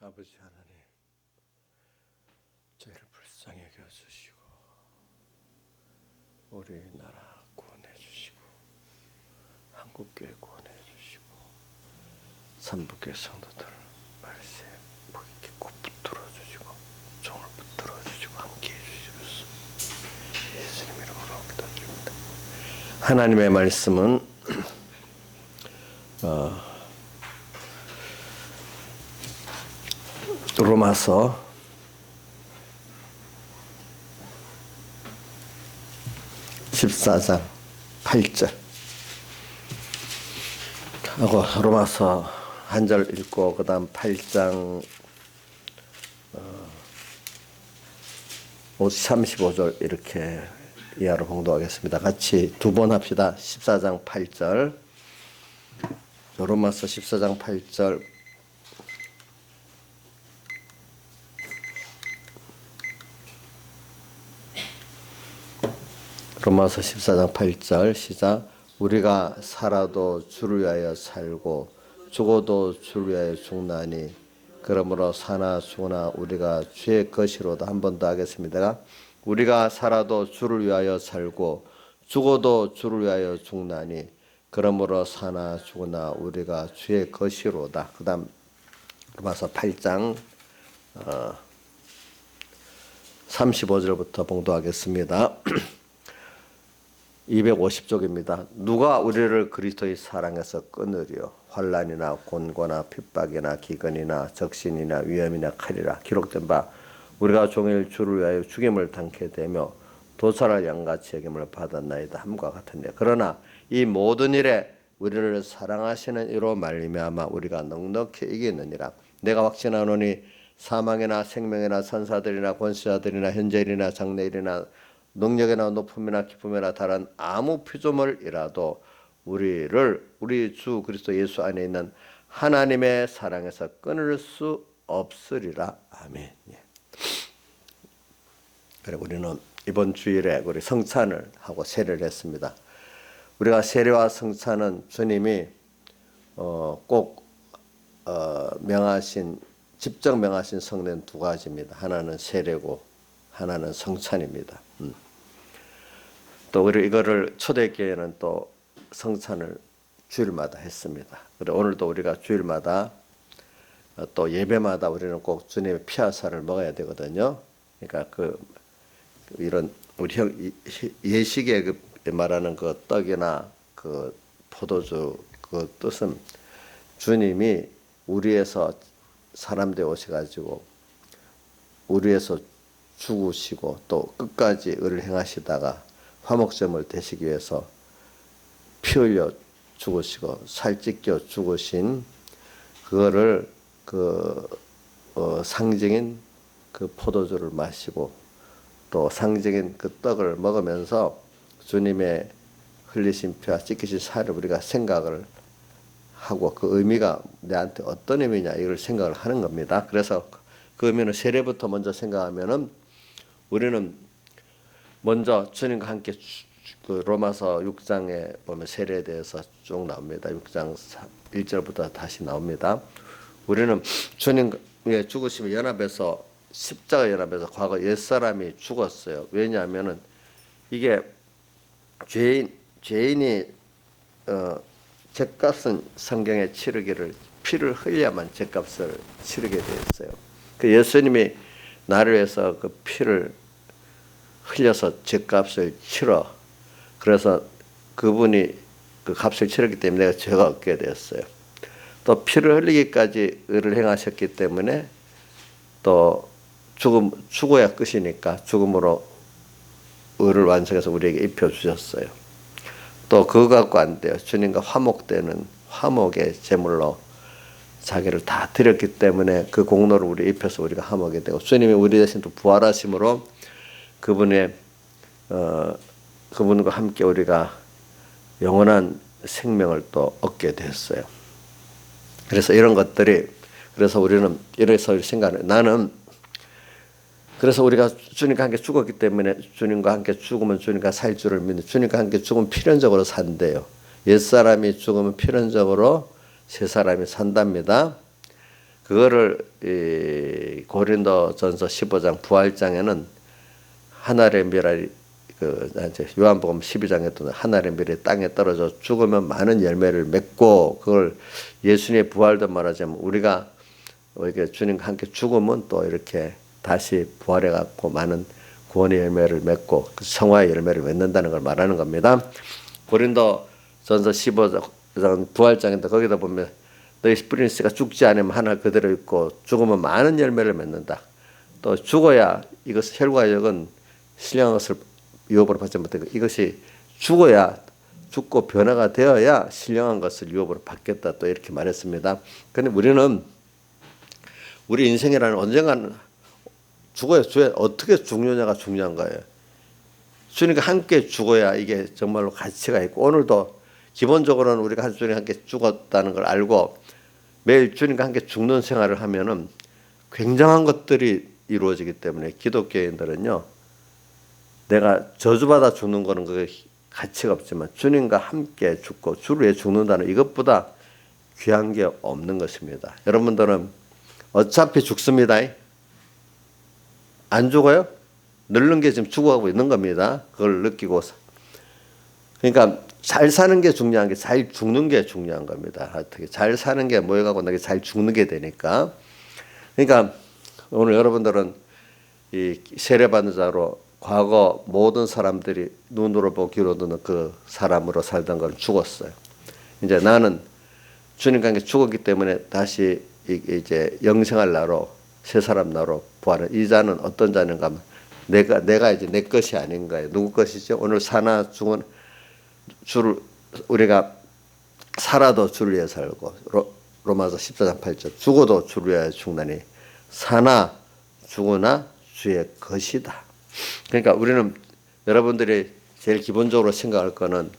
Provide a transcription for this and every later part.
아버지 하나님, 저희를 불쌍히 여겨주시고 우리나라 구원해 주시고 한국교회 구원해 주시고 삼부교회 성도들 말씀 복 있게 꼭 붙들어 주시고 종을 붙들어 주시고 함께 해주시옵소서. 예수님 이름으로 기도드립니다. 하나님의 말씀은 로마서 14장 8절 하고 로마서 한 절 읽고 그 다음 8장 35절 이렇게 이하로 봉독하겠습니다. 같이 두 번 합시다. 14장 8절 로마서 14장 8절 로마서 14장 8절 시작. 우리가 살아도 주를 위하여 살고 죽어도 주를 위하여 죽나니 그러므로 사나 죽으나 우리가 주의 것이로다. 한 번 더 하겠습니다. 우리가 살아도 주를 위하여 살고 죽어도 주를 위하여 죽나니 그러므로 사나 죽으나 우리가 주의 것이로다. 그 다음 로마서 8장 35절부터 봉독하겠습니다. 250쪽입니다. 누가 우리를 그리스도의 사랑에서 끊으리요? 환난이나 곤고나 핍박이나 기근이나 적신이나 위험이나 칼이라. 기록된 바 우리가 종일 주를 위하여 죽임을 당케 되며 도살할 양같이 여김을 받았나이다 함과 같은데 그러나 이 모든 일에 우리를 사랑하시는 이로 말미암아 우리가 넉넉히 이기느니라. 내가 확신하노니 사망이나 생명이나 천사들이나 권세자들이나 현재일이나 장래일이나 능력이나 높음이나 기쁨이나 다른 아무 피조물이라도 우리를 우리 주 그리스도 예수 안에 있는 하나님의 사랑에서 끊을 수 없으리라. 아멘. 그리고 우리는 이번 주일에 우리 성찬을 하고 세례를 했습니다. 우리가 세례와 성찬은 주님이 꼭 명하신 직접 명하신 성례는 두 가지입니다. 하나는 세례고 하나는 성찬입니다. 또 우리 이거를 초대교회는 또 성찬을 주일마다 했습니다. 그리고 오늘도 우리가 주일마다 또 예배마다 우리는 꼭 주님의 피화살을 먹어야 되거든요. 그러니까 이런 우리 예식에 말하는 그 떡이나 그 포도주 그 뜻은 주님이 우리에서 사람들 오셔가지고 우리에서 죽으시고 또 끝까지 의를 행하시다가 화목제물 되시기 위해서 피 흘려 죽으시고 살 찢겨 죽으신 그거를 상징인 그 포도주를 마시고 또 상징인 그 떡을 먹으면서 주님의 흘리신 피와 찢기신 살을 우리가 생각을 하고 그 의미가 내한테 어떤 의미냐 이걸 생각을 하는 겁니다. 그래서 그 의미는 세례부터 먼저 생각하면은 우리는 먼저 주님과 함께 그 로마서 6장에 보면 세례에 대해서 쭉 나옵니다. 6장 1절부터 다시 나옵니다. 우리는 주님의 죽으심에 연합해서 십자가 연합해서 과거 옛사람이 죽었어요. 왜냐하면은 이게 죄인이 죗값은 성경에 치르기를 피를 흘려야만 죗값을 치르게 되었어요. 그 예수님이 나를 위해서 그 피를 흘려서 죗값을 치러 그래서 그분이 그 값을 치렀기 때문에 내가 죄가 없게 되었어요. 또 피를 흘리기까지 의를 행하셨기 때문에 또 죽어야 끝이니까 죽음으로 의를 완성해서 우리에게 입혀주셨어요. 또 그거 갖고 안 돼요. 주님과 화목되는 화목의 제물로 자기를 다 드렸기 때문에 그 공로를 우리 입혀서 우리가 화목이 되고 주님이 우리 대신 또 부활하심으로 그분과 함께 우리가 영원한 생명을 또 얻게 됐어요. 그래서 이런 것들이 그래서 우리는 이래서 생각을 나는 그래서 우리가 주님과 함께 죽었기 때문에 주님과 함께 죽으면 주님과 살 줄을 믿는 주님과 함께 죽으면 필연적으로 산대요. 옛사람이 죽으면 필연적으로 새 사람이 산답니다. 그거를 이 고린도전서 15장 부활장에는 하늘의 미랄이 이제 요한복음 12장에도 하늘의 미랄이 땅에 떨어져 죽으면 많은 열매를 맺고, 그걸 예수님의 부활도 말하자면 우리가 이렇게 주님과 함께 죽으면 또 이렇게 다시 부활해 갖고 많은 구원의 열매를 맺고 그 성화의 열매를 맺는다는 걸 말하는 겁니다. 고린도전서 15장 부활장인데 거기다 보면 너희 뿌리는 씨가 죽지 않으면 하늘 그대로 있고 죽으면 많은 열매를 맺는다. 또 죽어야 이것 혈과역은 신령한 것을 유업으로 받지 못하고 이것이 죽어야 죽고 변화가 되어야 신령한 것을 유업으로 받겠다. 또 이렇게 말했습니다. 그런데 우리는 우리 인생이라는 언젠가는 죽어야 어떻게 죽느냐가 중요한 거예요. 주님과 함께 죽어야 이게 정말로 가치가 있고, 오늘도 기본적으로는 우리가 주님과 함께 죽었다는 걸 알고 매일 주님과 함께 죽는 생활을 하면은 굉장한 것들이 이루어지기 때문에 기독교인들은요, 내가 저주받아 죽는 거는 그게 가치가 없지만 주님과 함께 죽고 주를 위해 죽는다는 이것보다 귀한 게 없는 것입니다. 여러분들은 어차피 죽습니다. 안 죽어요? 늙는 게 지금 죽어가고 있는 겁니다. 그걸 느끼고. 그러니까 잘 사는 게 중요한 게 잘 죽는 게 중요한 겁니다. 어떻게 잘 사는 게 모여가고 나게 잘 죽는 게 되니까. 그러니까 오늘 여러분들은 이 세례받는 자로 과거 모든 사람들이 눈으로 보고 귀로 듣는 그 사람으로 살던 걸 죽었어요. 이제 나는 주님과 함께 죽었기 때문에 다시 이제 영생할 나로 새 사람 나로 부활은, 이 자는 어떤 자는가 하면 내가 이제 내 것이 아닌 거예요. 누구 것이죠? 오늘 사나 죽은 주를 우리가 살아도 주를 위해 살고, 로마서 14장 8절 죽어도 주를 위해 죽나니 사나 죽으나 주의 것이다. 그러니까 우리는 여러분들이 제일 기본적으로 생각할 거는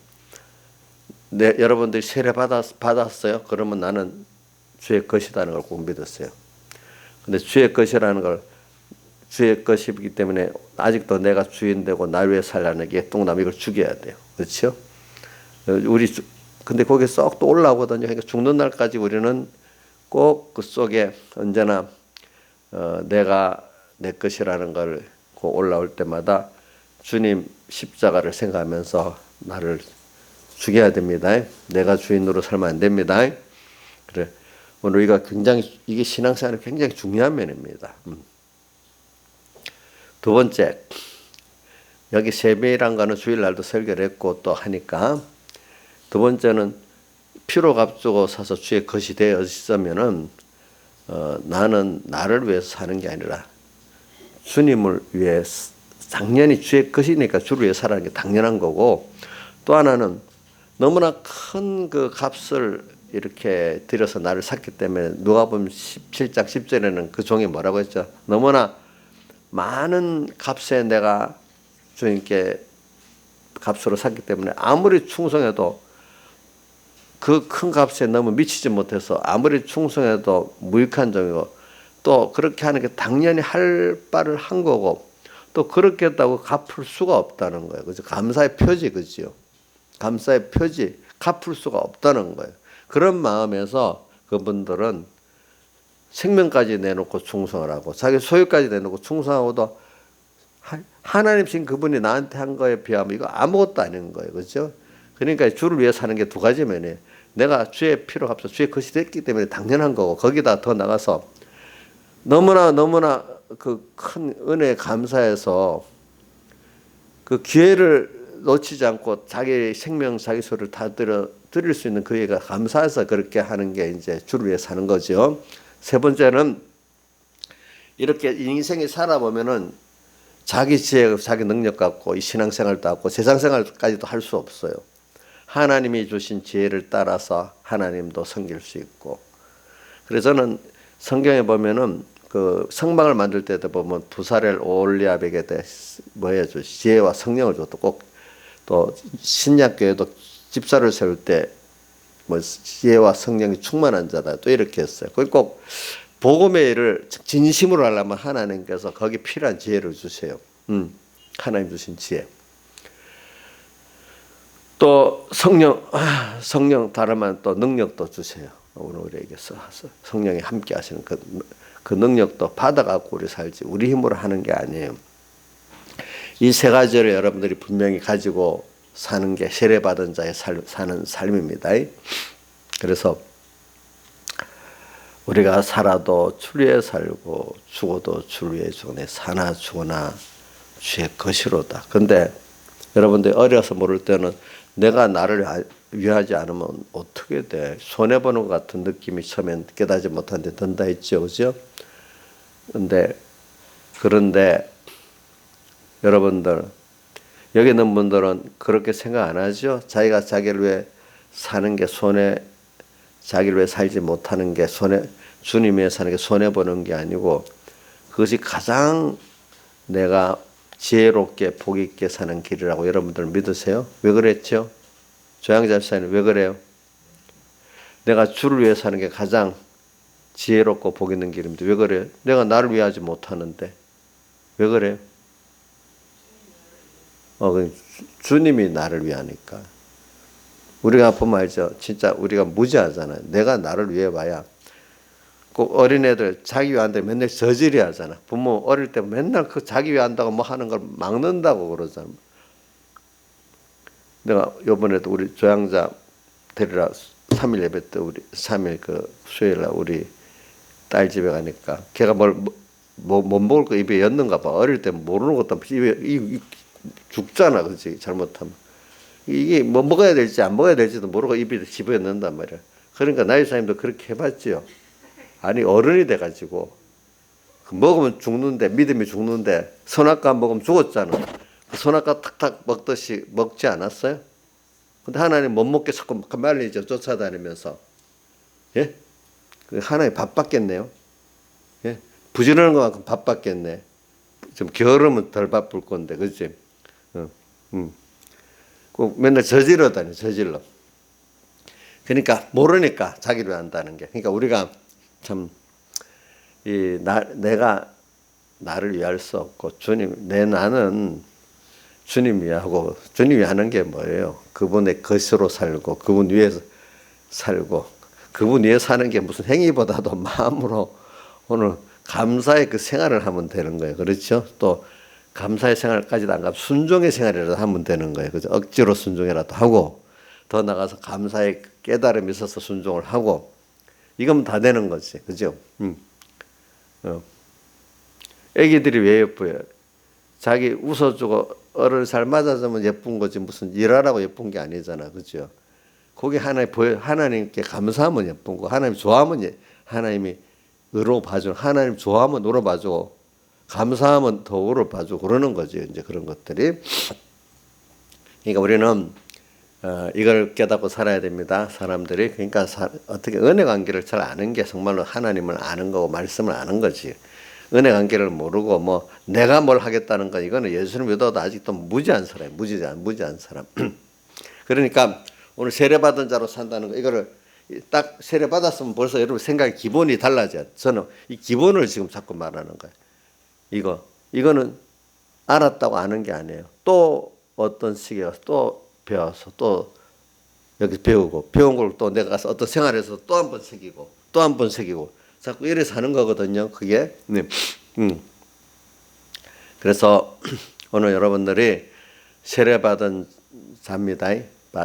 여러분들이 세례 받았어요? 그러면 나는 주의 것이라는 걸 꼭 믿었어요. 근데 주의 것이라는 걸 주의 것이기 때문에 아직도 내가 주인 되고 나 위해 살라는 게 똥남 이걸 죽여야 돼요. 그렇죠? 근데 거기에 쏙 또 올라오거든요. 그러니까 죽는 날까지 우리는 꼭 그 속에 언제나 내가 내 것이라는 걸 그 올라올 때마다 주님 십자가를 생각하면서 나를 죽여야 됩니다. 내가 주인으로 살면 안 됩니다. 그래. 오늘 우리가 굉장히 이게 신앙생활이 굉장히 중요한 면입니다. 두 번째, 여기 세배란 거는 주일날도 설교를 했고 또 하니까, 두 번째는 피로 값주고 사서 주의 것이 되어 있으면은 나는 나를 위해서 사는 게 아니라 주님을 위해, 당연히 주의 것이니까 주를 위해 살아가는 게 당연한 거고, 또 하나는 너무나 큰 그 값을 이렇게 들여서 나를 샀기 때문에 누가복음 17장 10절에는 그 종이 뭐라고 했죠? 너무나 많은 값에 내가 주님께 값으로 샀기 때문에 아무리 충성해도 그 큰 값에 너무 미치지 못해서 아무리 충성해도 무익한 종이고, 또 그렇게 하는 게 당연히 할 바를 한 거고, 또 그렇게 했다고 갚을 수가 없다는 거예요. 그죠? 감사의 표지, 그죠? 감사의 표지, 갚을 수가 없다는 거예요. 그런 마음에서 그분들은 생명까지 내놓고 충성을 하고 자기 소유까지 내놓고 충성하고도 하나님 신 그분이 나한테 한 거에 비하면 이거 아무것도 아닌 거예요. 그렇죠? 그러니까 주를 위해 사는 게 두 가지 면이에요. 내가 주의 피로 값서 주의 것이 됐기 때문에 당연한 거고, 거기다 더 나가서 너무나 그 큰 은혜에 감사해서 그 기회를 놓치지 않고 자기 생명, 자기 소를 다 드릴 수 있는 그에가 감사해서 그렇게 하는 게 이제 주를 위해 사는 거죠. 세 번째는 이렇게 인생에 살아보면은 자기 지혜, 자기 능력 갖고 이 신앙생활도 하고 세상생활까지도 할 수 없어요. 하나님이 주신 지혜를 따라서 하나님도 섬길 수 있고. 그래서 저는 성경에 보면은 그 성막을 만들 때도 보면 두사렐 오홀리압에게 뭐 해줘, 지혜와 성령을 줬고, 꼭 또 신약교회도 집사를 세울 때 뭐 지혜와 성령이 충만한 자다 또 이렇게 했어요. 꼭 복음의 일을 진심으로 하려면 하나님께서 거기 필요한 지혜를 주세요. 하나님 주신 지혜. 또 성령 다르면 또 능력도 주세요. 오늘 우리에게 성령이 함께 하시는 그 능력도 받아갖고 우리 살지 우리 힘으로 하는 게 아니에요. 이 세 가지를 여러분들이 분명히 가지고 사는 게 세례받은 자의 사는 삶입니다. 그래서 우리가 살아도 주를 위해 살고 죽어도 주를 위해 죽으네. 사나 죽으나 주의 것이로다. 근데 여러분들 어려서 모를 때는 내가 나를 위하지 않으면 어떻게 돼? 손해보는 것 같은 느낌이 처음엔 깨닫지 못한데 든다 했죠. 그죠? 그런데 여러분들 여기 있는 분들은 그렇게 생각 안 하죠? 자기가 자기를 위해 사는 게 자기를 위해 살지 못하는 게 주님 위해 사는 게 손해보는 게 아니고 그것이 가장 내가 지혜롭게 복 있게 사는 길이라고 여러분들 믿으세요? 왜 그랬죠? 조양자 집사님 왜 그래요? 내가 주를 위해 사는 게 가장 지혜롭고 복 있는 길입니다. 왜 그래요? 내가 나를 위하지 못하는데 왜 그래요? 주님이 나를 위하니까. 우리가 보면 알죠? 진짜 우리가 무지하잖아요. 내가 나를 위해 봐야 꼭 어린애들 자기 위한다고 맨날 저질이 하잖아. 부모 어릴 때 맨날 그 자기 위한다고 뭐 하는 걸 막는다고 그러잖아. 내가 요번에도 우리 조양자 데리러 3일 예배 때 우리 3일 그 수요일 날 우리 딸 집에 가니까 걔가 못 먹을 거 입에 였는가 봐. 어릴 때 모르는 것도 입에 죽잖아. 그렇지? 잘못하면. 이게 뭐 먹어야 될지 안 먹어야 될지도 모르고 입에 집어넣는단 말이야. 그러니까 나이 사님도 그렇게 해봤지요. 아니 어른이 돼가지고 먹으면 죽는데 믿음이 죽는데 선악과 먹으면 죽었잖아. 그 선악과 탁탁 먹듯이 먹지 않았어요? 근데 하나님 못 먹게 자꾸 말리죠. 쫓아다니면서. 예? 하나님 바빴겠네요. 예? 부지런한 것만큼 바빴겠네. 좀 게으르면 덜 바쁠 건데, 그렇지? 꼭 맨날 저질러 다녀, 저질러. 그러니까 모르니까 자기를 한다는 게. 그러니까 우리가 참 내가 나를 위할 수 없고 나는 주님 위하고 주님 위하는 게 뭐예요? 그분의 것으로 살고 그분 위에서 살고 그분 위에 사는 게 무슨 행위보다도 마음으로 오늘 감사의 그 생활을 하면 되는 거예요. 그렇죠? 또 감사의 생활까지도 안 가고 순종의 생활이라도 하면 되는 거예요. 그죠? 억지로 순종이라도 하고 더 나가서 감사의 깨달음이 있어서 순종을 하고 이거면 다 되는 거지. 그죠? 애기들이 왜 예뻐요? 자기 웃어주고 어를 잘 맞아주면 예쁜 거지 무슨 일하라고 예쁜 게 아니잖아. 그죠? 거기 하나님께 감사하면 예쁜 거. 하나님 좋아하면 하나님이 의로 봐줘. 하나님 좋아하면 의로 봐줘. 감사하면 더 의로 봐줘. 그러는 거죠. 이제 그런 것들이. 그러니까 우리는 이걸 깨닫고 살아야 됩니다. 사람들이. 그러니까 어떻게 은혜 관계를 잘 아는 게 정말로 하나님을 아는 거고 말씀을 아는 거지. 은혜 관계를 모르고 뭐 내가 뭘 하겠다는 거 이거는 예수님 믿어도 아직도 무지한 사람이에요. 무지한 사람. 그러니까 오늘 세례받은 자로 산다는 거 이거를 딱 세례받았으면 벌써 여러분 생각의 기본이 달라져요. 저는 이 기본을 지금 자꾸 말하는 거예요. 이거는 알았다고 아는 게 아니에요. 또 어떤 시기에 가서 또 배워서 또 여기 배우고 배운 걸 또 내가 가서 어떤 생활에서 또 한 번 새기고 또 한 번 새기고 자꾸 이래 사는 거거든요. 그게. 그래서 오늘 여러분들이 세례받은 자입니다.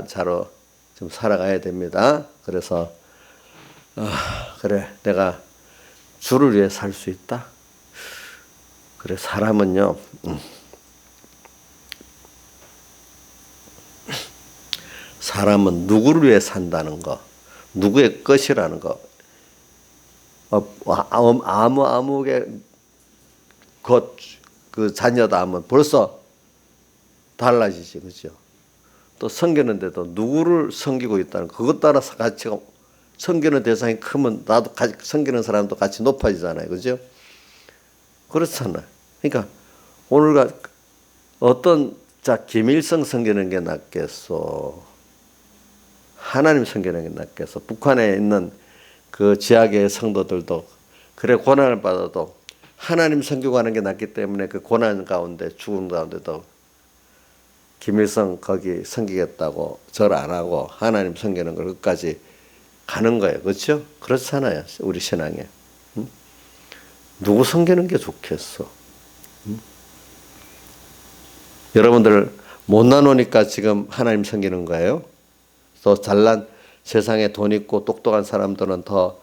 자로 좀 살아가야 됩니다. 그래서 그래 내가 주를 위해 살 수 있다. 그래 사람은요. 사람은 누구를 위해 산다는 거, 누구의 것이라는 거, 아무개 그 자녀다 하면 벌써 달라지지, 그죠? 또 섬기는데도 누구를 섬기고 있다는 그것 따라서 가치가 섬기는 대상이 크면 나도 섬기는 사람도 같이 높아지잖아요, 그죠? 그렇잖아요. 그러니까 오늘 김일성 섬기는 게 낫겠소? 하나님 섬기는 게 낫겠소? 북한에 있는 그 지하계 성도들도 그래 고난을 받아도 하나님 섬기고 하는 게 낫기 때문에 그 고난 가운데 죽음 가운데도 김일성 거기 섬기겠다고 절 안 하고 하나님 섬기는 걸 끝까지 가는 거예요. 그렇죠? 그렇잖아요. 우리 신앙에. 응? 누구 섬기는 게 좋겠어? 응? 여러분들 못 나누니까 지금 하나님 섬기는 거예요. 또 잘난 세상에 돈 있고 똑똑한 사람들은 더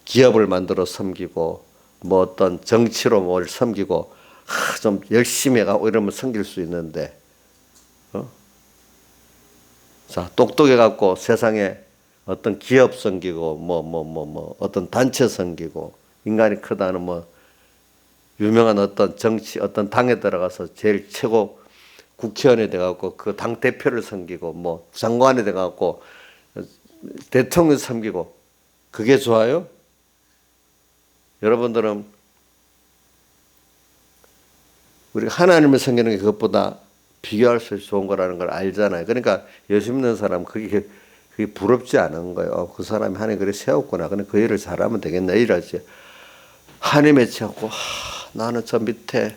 기업을 만들어 섬기고 뭐 어떤 정치로 뭘 섬기고 좀 열심히 해가고 이러면 섬길 수 있는데 자 똑똑해갖고 세상에 어떤 기업 섬기고 뭐 어떤 단체 섬기고 인간이 크다는 뭐 유명한 어떤 정치 어떤 당에 들어가서 제일 최고 국회의원이 돼갖고 그 당 대표를 섬기고 뭐 장관이 돼갖고 대통령 섬기고 그게 좋아요? 여러분들은 우리가 하나님을 섬기는 게 그것보다 비교할 수 없이 좋은 거라는 걸 알잖아요. 그러니까 예수 믿는 사람 그게 부럽지 않은 거예요. 그 사람이 하나님 그래 세웠구나. 근데 그 일을 잘하면 되겠네 이러지. 하나님에 채웠고 나는 저 밑에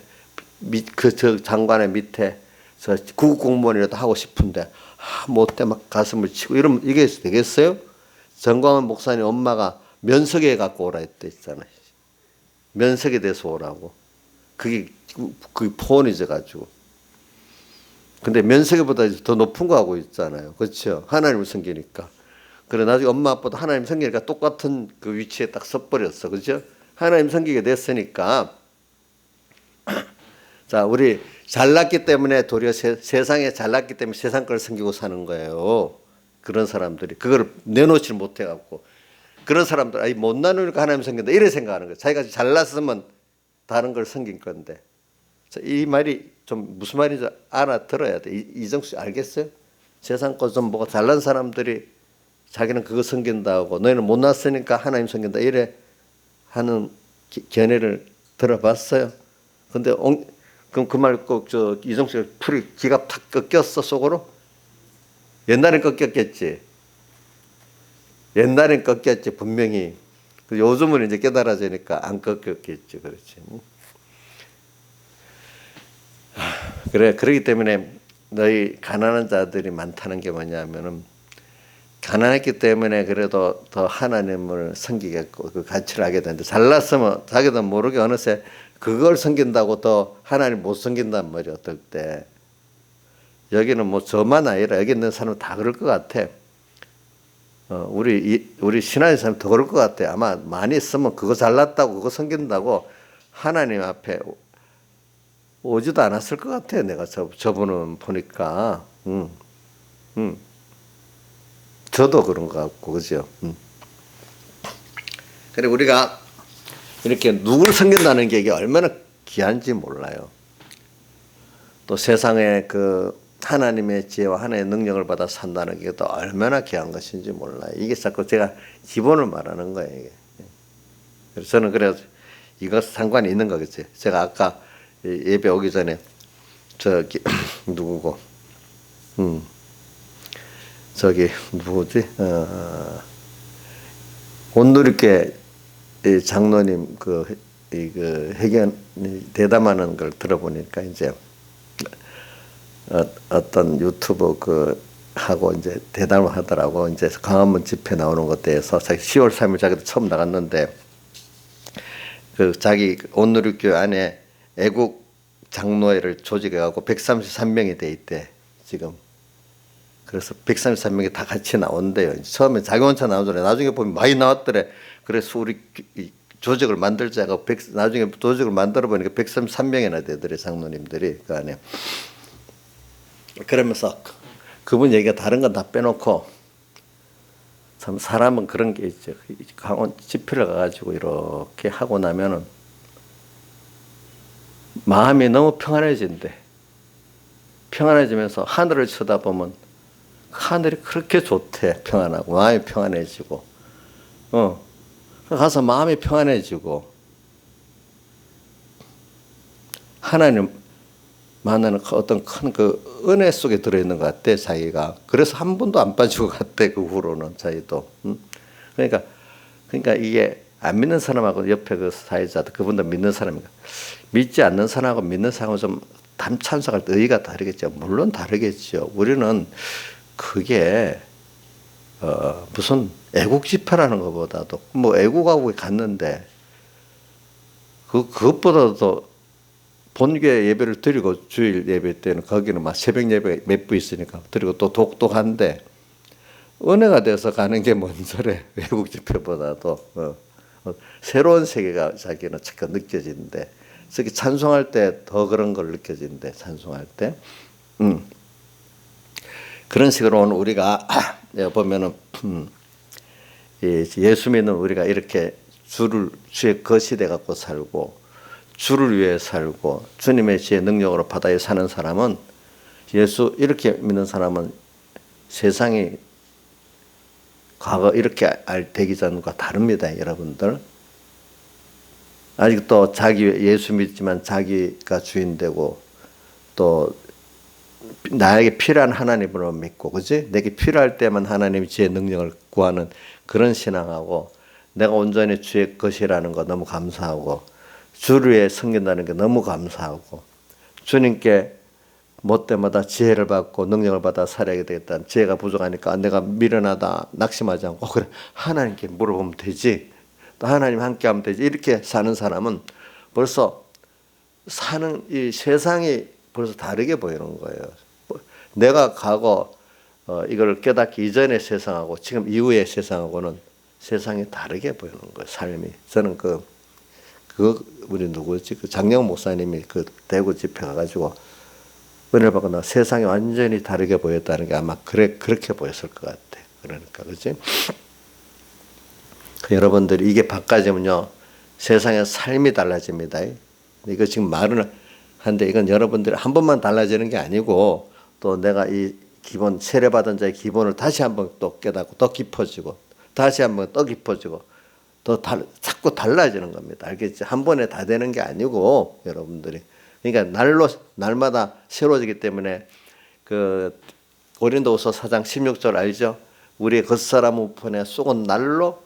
저 장관의 밑에 저 구급 공무원이라도 하고 싶은데 못돼 막 가슴을 치고 이러면 이게 되겠어요? 정광훈 목사님 엄마가 면석에 갖고 오라 했댔잖아요. 면석에 대해서 오라고. 그게 포원이져 가지고. 근데 면석에보다 더 높은 거 하고 있잖아요. 그렇죠? 하나님을 섬기니까. 그래 나중에 엄마 아빠도 하나님 섬기니까 똑같은 그 위치에 딱 섰버렸어. 그렇죠? 하나님 섬기게 됐으니까 자 우리 잘났기 때문에 도리어 세상에 잘났기 때문에 세상 걸 섬기고 사는 거예요. 그런 사람들이 그걸 내놓지 못해갖고 그런 사람들 아니 못 나누니까 하나님 섬긴다 이래 생각하는 거예요. 자기가 잘났으면 다른 걸 섬긴 건데 이 말이 좀 무슨 말인지 알아들어야 돼. 이정수 알겠어요? 세상 것 좀 뭐가 잘난 사람들이 자기는 그거 섬긴다고 너희는 못 났으니까 하나님 섬긴다 이래 하는 견해를 들어봤어요. 근데 그럼 그 말 꼭 저 이정수가 풀이 기가 탁 꺾였어 속으로? 옛날엔 꺾였겠지. 옛날엔 꺾였지 분명히. 요즘은 이제 깨달아지니까 안 꺾였겠지. 그렇지. 그래 그렇기 때문에 너희 가난한 자들이 많다는 게 뭐냐면은 가난했기 때문에 그래도 더 하나님을 섬기겠고 그 가치를 하게 되는데 잘났으면 자기도 모르게 어느새 그걸 섬긴다고 더 하나님 못 섬긴단 말이야 어떨 때. 여기는 뭐 저만 아니라 여기 있는 사람은 다 그럴 것 같아. 우리 신앙의 사람 더 그럴 것 같아. 아마 많이 있으면 그거 잘났다고 그거 섬긴다고 하나님 앞에 오지도 않았을 것 같아. 내가 저분은 보니까. 저도 그런 것 같고 그죠. 그래 우리가 이렇게 누구를 섬긴다는 게 이게 얼마나 귀한지 몰라요. 또 세상에 그 하나님의 지혜와 하나님의 능력을 받아 산다는 게 또 얼마나 귀한 것인지 몰라요. 이게 자꾸 제가 기본을 말하는 거예요. 이게. 그래서 저는 그래서 이것 상관이 있는 거겠지. 제가 아까 예배 오기 전에 저기 누구고 저기 누구지 온누리교회 장로님 그 회견 대담하는 걸 들어보니까 이제 어떤 유튜브 그 하고 이제 대담을 하더라고. 이제 광화문 집회 나오는 것 대해서 자기 10월 3일 자기도 처음 나갔는데 그 자기 온누리교회 안에 애국 장로회를 조직해갖고 133명이 돼 있대 지금. 그래서 133명이 다 같이 나온대요. 처음에 자기 혼자 나오더래. 나중에 보면 많이 나왔더래. 그래서 우리 조직을 만들자고 나중에 조직을 만들어 보니까 133명이나 되더래 장로님들이 그 안에. 그러면서 그분 얘기가 다른 건 다 빼놓고 참 사람은 그런 게 있죠. 강원 집회를 가가지고 이렇게 하고 나면은 마음이 너무 평안해진대. 평안해지면서 하늘을 쳐다보면 하늘이 그렇게 좋대. 평안하고 마음이 평안해지고 가서 마음이 평안해지고 하나님 만나는 어떤 큰 그 은혜 속에 들어있는 것 같대 자기가. 그래서 한 번도 안 빠지고 갔대 그 후로는 자기도. 그러니까 이게 안 믿는 사람하고 옆에 그 사회자들 그분도 믿는 사람인가 믿지 않는 사람하고 믿는 사람하고 좀 참석할 때 의의가 다르겠죠. 물론 다르겠죠. 우리는 그게 무슨 애국 집회라는 것보다도 뭐 애국하고 갔는데 그것보다도 본교회 예배를 드리고 주일 예배 때는 거기는 막 새벽 예배 몇 부 있으니까 드리고 또 독특한데 은혜가 돼서 가는 게 뭔소래. 외국 집회보다도 새로운 세계가 자기는 잠깐 느껴지는데 특히 찬송할 때 더 그런 걸 느껴지는데 찬송할 때 그런 식으로 오늘 우리가 보면은 예수 믿는 우리가 이렇게 주의 것이 돼 갖고 살고 주를 위해 살고 주님의 지혜 능력으로 바다에 사는 사람은 예수 이렇게 믿는 사람은 세상이 과거 이렇게 되기 전과 다릅니다, 여러분들. 아직도 자기 예수 믿지만 자기가 주인 되고 또 나에게 필요한 하나님으로 믿고, 그지? 내게 필요할 때만 하나님의 지혜 능력을 구하는 그런 신앙하고 내가 온전히 주의 것이라는 거 너무 감사하고 주를 위해 섬긴다는 게 너무 감사하고 주님께 뭐 때마다 지혜를 받고 능력을 받아 살아야 되겠다. 지혜가 부족하니까 내가 미련하다 낙심하지 않고 그래 하나님께 물어보면 되지. 또 하나님 함께하면 되지. 이렇게 사는 사람은 벌써 사는 이 세상이 벌써 다르게 보이는 거예요. 내가 과거 이걸 깨닫기 이전의 세상하고 지금 이후의 세상하고는 세상이 다르게 보이는 거예요. 삶이. 저는 우리 누구였지? 그 장영 목사님이 그 대구 집회 가가지고 은혜를 받고 나 세상이 완전히 다르게 보였다는 게 아마 그렇게 보였을 것 같아. 그러니까 그렇지? 여러분들이 이게 바꿔지면요 세상의 삶이 달라집니다. 이거 지금 말은 한데 이건 여러분들이 한 번만 달라지는 게 아니고 또 내가 이 기본 세례받은 자의 기본을 다시 한번 또 깨닫고 더 깊어지고 다시 한번 더 깊어지고 자꾸 달라지는 겁니다. 알겠지? 한 번에 다 되는 게 아니고 여러분들이 그러니까 날마다 새로워지기 때문에 그 고린도후서 4장 16절 알죠? 우리의 겉사람 우편에 속은 날로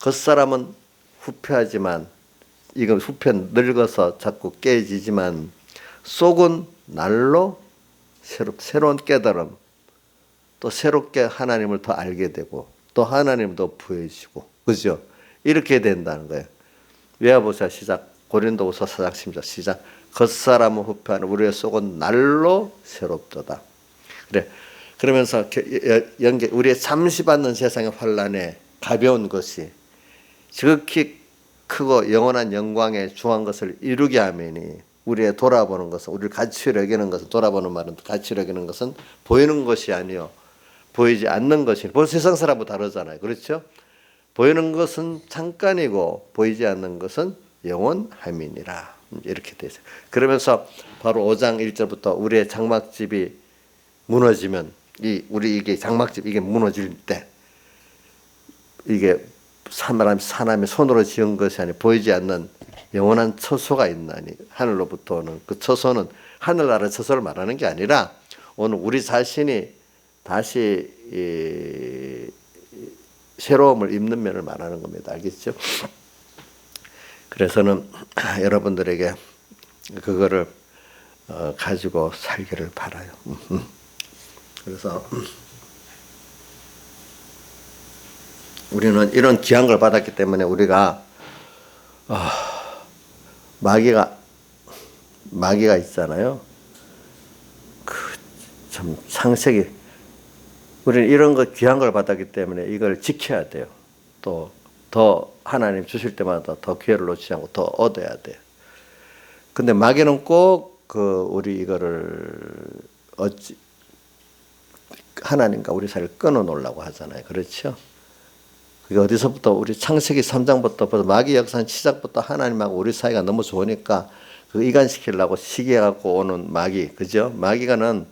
겉사람은 후패하지만 이건 후패 늙어서 자꾸 깨지지만 속은 날로 새로운 깨달음 또 새롭게 하나님을 더 알게 되고 또 하나님을 더 부여지고 그죠? 이렇게 된다는 거예요. 외워보자 시작. 고린도후서 4장 16절 시작. 겉사람은 후패하는 우리의 속은 날로 새롭도다. 그래. 그러면서 우리의 잠시받는 세상의 환란에 가벼운 것이 지극히 크고 영원한 영광에 중한 것을 이루게 하매니 우리의 돌아보는 것은 우리를 가치로 여기는 것은 돌아보는 말은 가치로 여기는 것은 보이는 것이 아니요 보이지 않는 것이 벌써 세상 사람하고 다르잖아요. 그렇죠? 보이는 것은 잠깐이고 보이지 않는 것은 영원함이니라. 이렇게 되죠. 그러면서 바로 5장 1절부터 우리의 장막집이 무너지면 이게 장막집 이게 무너질 때 이게 사람이 손으로 지은 것이 아니 보이지 않는 영원한 처소가 있나니 하늘로부터 오는 그 처소는 하늘나라 처소를 말하는 게 아니라 오늘 우리 자신이 다시 새로움을 입는 면을 말하는 겁니다. 알겠죠? 그래서는 여러분들에게 그거를 가지고 살기를 바라요. 그래서 우리는 이런 귀한 걸 받았기 때문에 우리가 마귀가 있잖아요. 참 창세기 우리는 이런 거 귀한 걸 받았기 때문에 이걸 지켜야 돼요. 또 더 하나님 주실 때마다 더 기회를 놓치지 않고 더 얻어야 돼요. 근데 마귀는 꼭 우리 이거를 하나님과 우리 사이를 끊어 놓으려고 하잖아요. 그렇죠? 그게 어디서부터 우리 창세기 3장부터 마귀 역사는 시작부터 하나님하고 우리 사이가 너무 좋으니까 그 이간시키려고 시기해갖고 오는 마귀, 그죠? 마귀가는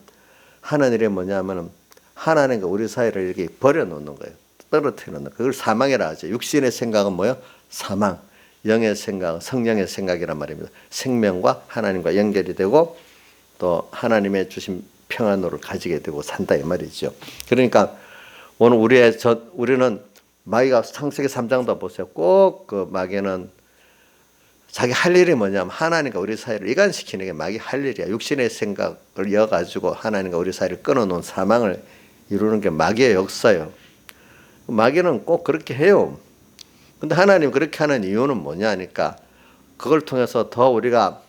하는 일이 뭐냐면은 하나님과 우리 사이를 이렇게 버려놓는 거예요. 떨어뜨리는 거예요. 그걸 사망이라 하죠. 육신의 생각은 뭐예요? 사망. 영의 생각은 성령의 생각이란 말입니다. 생명과 하나님과 연결이 되고 또 하나님의 주신 평안으로 가지게 되고 산다 이 말이죠. 그러니까 오늘 우리는 마귀가 창세기 3장도 보세요. 꼭 그 마귀는 자기 할 일이 뭐냐면 하나님과 우리 사이를 이간시키는 게 마귀 할 일이야. 육신의 생각을 이어가지고 하나님과 우리 사이를 끊어놓은 사망을 이루는 게 마귀의 역사예요. 마귀는 꼭 그렇게 해요. 근데 하나님 그렇게 하는 이유는 뭐냐 하니까 그걸 통해서 더 우리가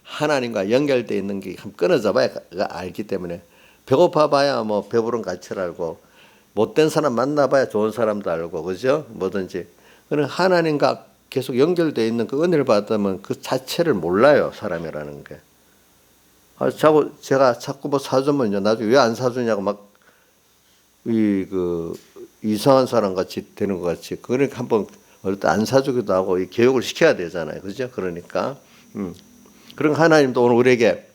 하나님과 연결되어 있는 게 끊어져 봐야 알기 때문에 배고파 봐야 뭐 배부른 가치를 알고 못된 사람 만나봐야 좋은 사람도 알고 그죠? 뭐든지. 그런 하나님과 계속 연결되어 있는 그 은혜를 받으면 그 자체를 몰라요 사람이라는 게. 제가 자꾸 뭐 사주면요 나중에 왜 안 사주냐고 막 이상한 사람 같이 되는 것 같이 그러니까 한번 어릴 때 안 사주기도 하고 이 교육을 시켜야 되잖아요, 그죠? 그러니까 그런 하나님도 오늘 우리에게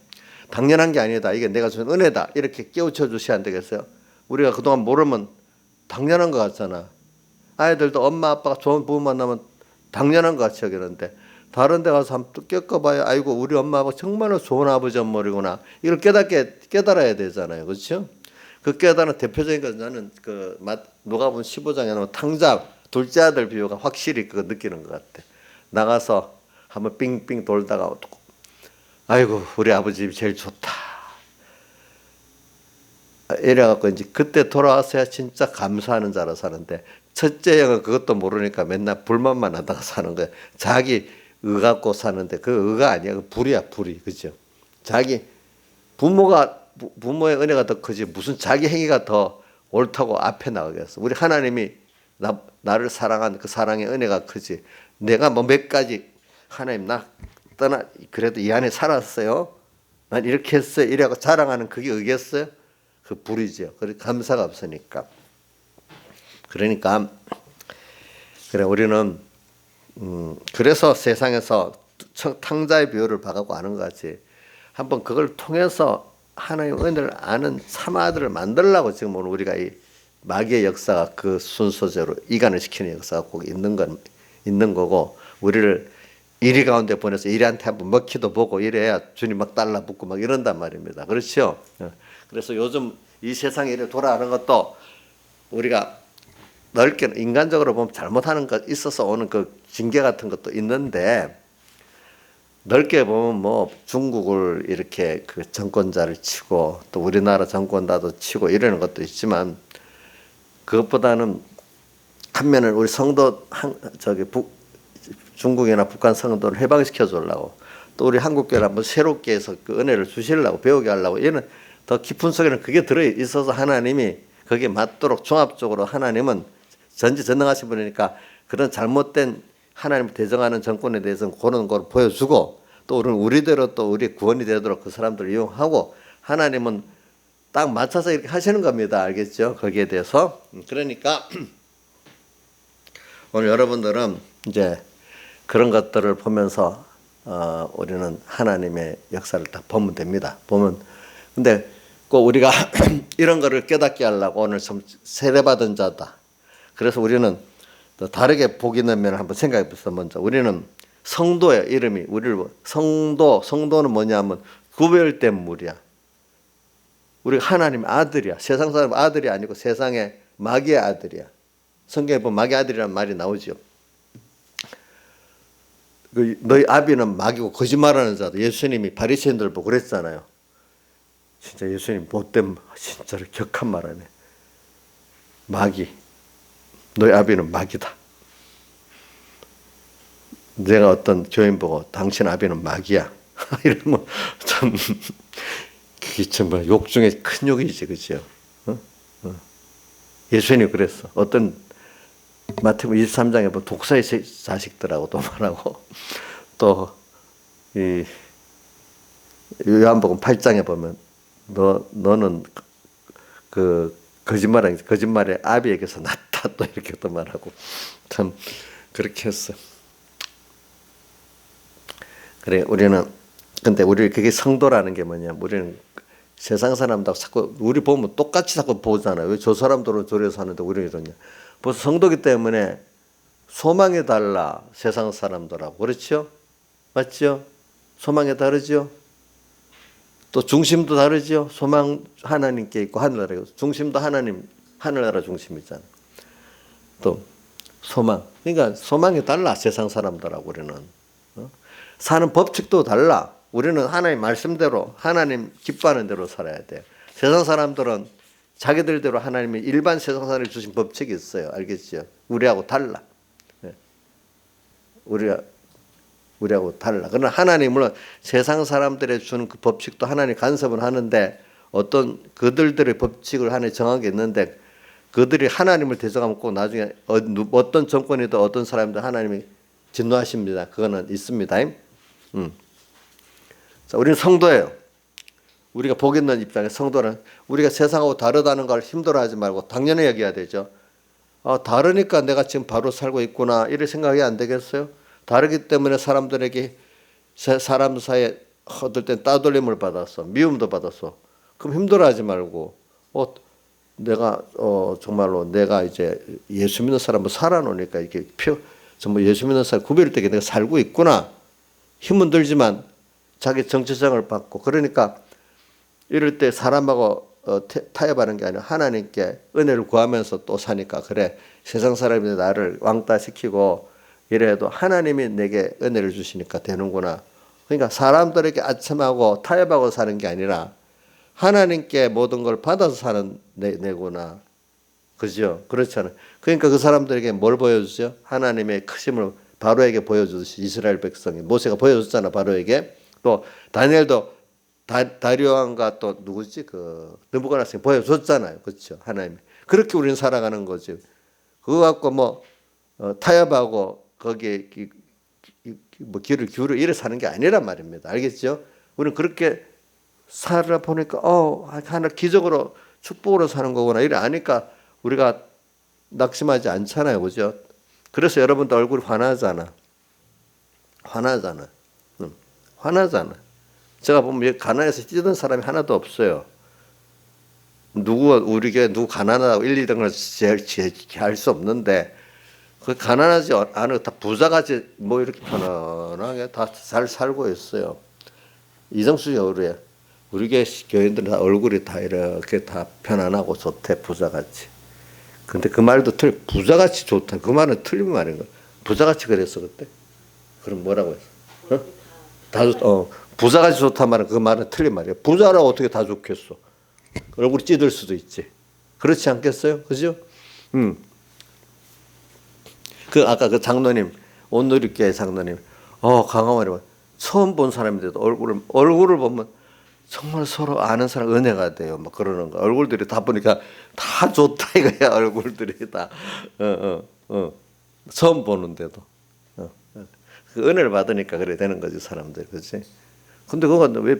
당연한 게 아니다. 이게 내가 준 은혜다. 이렇게 깨우쳐 주셔야 안 되겠어요? 우리가 그동안 모르면 당연한 것 같잖아. 아이들도 엄마 아빠가 좋은 부모 만나면 당연한 것 같이 여기는데 다른 데 가서 한번 겪어봐야 아이고 우리 엄마 아빠 정말로 좋은 아버지 엄마이구나. 이걸 깨달아야 되잖아요. 그렇죠? 그 깨달은 대표적인 건 나는 누가복음 15장에 나오는 탕자 둘째 아들 비유가 확실히 그거 느끼는 것 같아. 나가서 한번 빙빙 돌다가 아이고 우리 아버지 집이 제일 좋다. 이래갖고 이제 그때 돌아와서야 진짜 감사하는 자로 사는데 첫째 형은 그것도 모르니까 맨날 불만만 하다가 사는 거야. 자기 의 갖고 사는데 그 의가 아니야. 그 불이야 불이. 그죠? 자기 부모의 은혜가 더 크지 무슨 자기 행위가 더 옳다고 앞에 나가겠어. 우리 하나님이 나를 사랑한 그 사랑의 은혜가 크지. 내가 뭐 몇 가지 하나님 나 그래도 이 안에 살았어요. 난 이렇게 했어요. 이래갖고 자랑하는 그게 의겠어요? 그 불이죠. 그래 감사가 없으니까. 그러니까 그래 우리는 그래서 세상에서 탕자의 비유를 봐갖고 아는 것 같이 한번 그걸 통해서 하나님의 은혜를 아는 참아들을 만들려고 지금 오늘 우리가 이 마귀의 역사가 그 순서대로 이간을 시키는 역사가 꼭 있는 거고 우리를 이리 가운데 보내서 이리한테 한번 먹히도 보고 이래야 주님 막 달라붙고 막 이런단 말입니다. 그렇죠? 그래서 요즘 이 세상에 이래 돌아가는 것도 우리가 넓게 인간적으로 보면 잘못하는 것 있어서 오는 그 징계 같은 것도 있는데 넓게 보면 뭐 중국을 이렇게 그 정권자를 치고 또 우리나라 정권자도 치고 이러는 것도 있지만 그것보다는 한면은 우리 성도 중국이나 북한 성도를 해방시켜 주려고 또 우리 한국교회를 한번 새롭게 해서 그 은혜를 주시려고 배우게 하려고 얘는 더 깊은 속에는 그게 들어 있어서 하나님이 거기에 맞도록 종합적으로 하나님은 전지전능하신 분이니까 그런 잘못된 하나님을 대정하는 정권에 대해서는 그런 걸 보여주고 또 우리대로 또 우리 구원이 되도록 그 사람들을 이용하고 하나님은 딱 맞춰서 이렇게 하시는 겁니다. 알겠죠? 거기에 대해서. 그러니까 오늘 여러분들은 이제 그런 것들을 보면서 우리는 하나님의 역사를 딱 보면 됩니다. 근데 꼭 우리가 이런 거를 깨닫게 하려고 오늘 좀 세례받은 자다. 그래서 우리는 또 다르게 보기 넣으면 한번 생각해 보세요. 먼저 우리는 성도의 이름이 성도는 뭐냐면 구별된 무리야. 우리가 하나님 아들이야. 세상 사람 아들이 아니고 세상의 마귀의 아들이야. 성경에 보면 마귀 아들이라는 말이 나오죠. 너희 아비는 마귀고 거짓말하는 자다. 예수님이 바리새인들 보고 그랬잖아요. 진짜 예수님 못된 진짜로 격한 말하네. 마귀. 너희 아비는 마귀다. 내가 어떤 교인 보고 당신 아비는 마귀야. 이러면 참 그게 정말 욕 중에 큰 욕이지, 그죠? 예수님이 그랬어. 어떤 마태복음 23장에 보면 독사의 자식들하고 또 말하고 또 이 요한복음 8장에 보면 너는 그 거짓말의 아비에게서 났다 또 이렇게 또 말하고 참 그렇게 했어. 그래 근데 우리 그게 성도라는 게 뭐냐? 우리는 세상 사람들하고 자꾸 우리 보면 똑같이 자꾸 보잖아요. 왜 저 사람들은 저래 사는데 우리는 이러냐? 벌써 성도기 때문에 소망이 달라 세상 사람들하고. 그렇죠? 맞죠? 소망이 다르죠? 또 중심도 다르죠? 소망 하나님께 있고 하늘나라에 중심도 하늘나라 중심이잖아. 또 소망. 그러니까 소망이 달라 세상 사람들하고 우리는. 사는 법칙도 달라. 우리는 하나님 말씀대로 하나님 기뻐하는 대로 살아야 돼. 세상 사람들은 자기들대로 하나님이 일반 세상 사람이 주신 법칙이 있어요. 알겠죠? 우리하고 달라. 우리하고 달라. 그러나 하나님 물론 세상 사람들의 주는 그 법칙도 하나님 간섭을 하는데 어떤 그들의 법칙을 하나님 정하게 있는데 그들이 하나님을 대적하면 꼭 나중에 어떤 정권이든 어떤 사람들 하나님이 진노하십니다. 그거는 있습니다. 자, 우리는 성도예요. 우리가 복 있는 입장에 성도는 우리가 세상하고 다르다는 걸 힘들어하지 말고 당연히 얘기해야 되죠. 다르니까 내가 지금 바로 살고 있구나 이렇게 생각이 안 되겠어요? 다르기 때문에 사람들에게 사람 사이에 어떨 땐 따돌림을 받았어. 미움도 받았어. 그럼 힘들어하지 말고 내가 정말로 내가 이제 예수 믿는 사람을 살아놓으니까 이게 정말 예수 믿는 사람 구별되게 내가 살고 있구나. 힘은 들지만 자기 정체성을 받고 그러니까 이럴 때 사람하고 타협하는 게 아니라 하나님께 은혜를 구하면서 또 사니까 그래 세상 사람이 나를 왕따시키고 이래도 하나님이 내게 은혜를 주시니까 되는구나. 그러니까 사람들에게 아첨하고 타협하고 사는 게 아니라 하나님께 모든 걸 받아서 사는 내구나. 그죠? 그렇잖아요. 그러니까 그 사람들에게 뭘 보여주죠? 하나님의 크심을 바로에게 보여주듯이 이스라엘 백성이 모세가 보여줬잖아. 바로에게. 또 다니엘도 다리오 왕과 또 누구지? 그 느부갓네살이 보여줬잖아요. 그렇죠? 하나님. 그렇게 우리는 살아가는 거지. 그거 갖고 타협하고 거기에 귀를 기울여 이래 사는 게 아니란 말입니다. 알겠죠? 우리는 그렇게 살아 보니까 하나 기적으로 축복으로 사는 거구나 이래 아니까 우리가 낙심하지 않잖아요. 그죠? 그래서 여러분도 얼굴이 화나잖아. 제가 보면 가난해서 찌든 사람이 하나도 없어요. 우리 교회 누구 가난하다고 1, 2등을 할 수 없는데 그 가난하지 않은 다 부자같이 이렇게 편안하게 다 잘 살고 있어요. 이정수의 우리 교인들은 다 얼굴이 다 이렇게 다 편안하고 좋대 부자같이. 근데 그 말도 부자같이 좋다. 그 말은 틀린 말인 거야. 부자같이 그랬어 그때. 그럼 뭐라고 했어? 부자같이 좋단 말은 그 말은 틀린 말이야. 부자라고 어떻게 다 좋겠어? 얼굴이 찌들 수도 있지. 그렇지 않겠어요? 그죠? 아까 그 장로님 온누리교회 장로님 강화원이 처음 본 사람인데도 얼굴을 보면 정말 서로 아는 사람 은혜가 돼요. 막 그러는 거. 얼굴들이 다 보니까 다 좋다 이거야. 얼굴들이 다 처음 보는데도 그 은혜를 받으니까 그래 되는 거지 사람들. 그렇지? 근데 그건 왜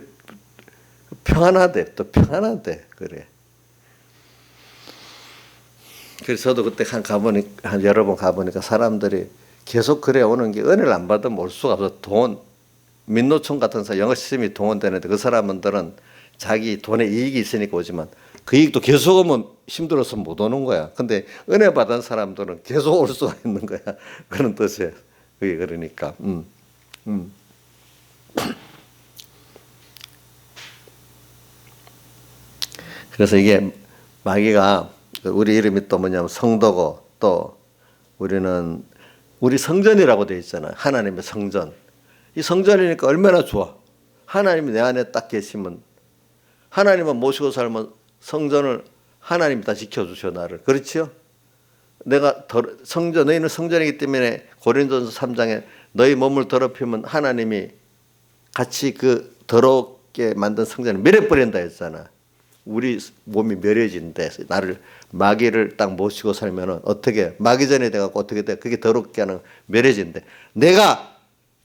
평안하대? 또 평안하대. 그래. 그래서 저도 그때 한 여러 번 가보니까 사람들이 계속 그래 오는 게 은혜를 안 받으면 올 수가 없어. 민노총 같은 사람 영어 시스템이 동원되는데 그 사람들은 자기 돈에 이익이 있으니까 오지만 그 이익도 계속 오면 힘들어서 못 오는 거야. 근데 은혜 받은 사람들은 계속 올 수가 있는 거야. 그런 뜻이에요. 그게 그러니까. 그래서 이게 마귀가 우리 이름이 또 뭐냐면 성도고 또 우리 성전이라고 되어 있잖아요. 하나님의 성전. 이 성전이니까 얼마나 좋아. 하나님이 내 안에 딱 계시면 하나님만 모시고 살면 성전을 하나님이 다 지켜주셔 나를. 그렇지요? 너희는 성전이기 때문에 고린도전서 3장에 너희 몸을 더럽히면 하나님이 같이 그 더럽게 만든 성전을 멸해버린다 했잖아. 우리 몸이 멸해진대. 나를 마귀를 딱 모시고 살면은 어떻게 마귀 전이 돼갖고 어떻게 돼? 그게 더럽게 하는 멸해진대. 내가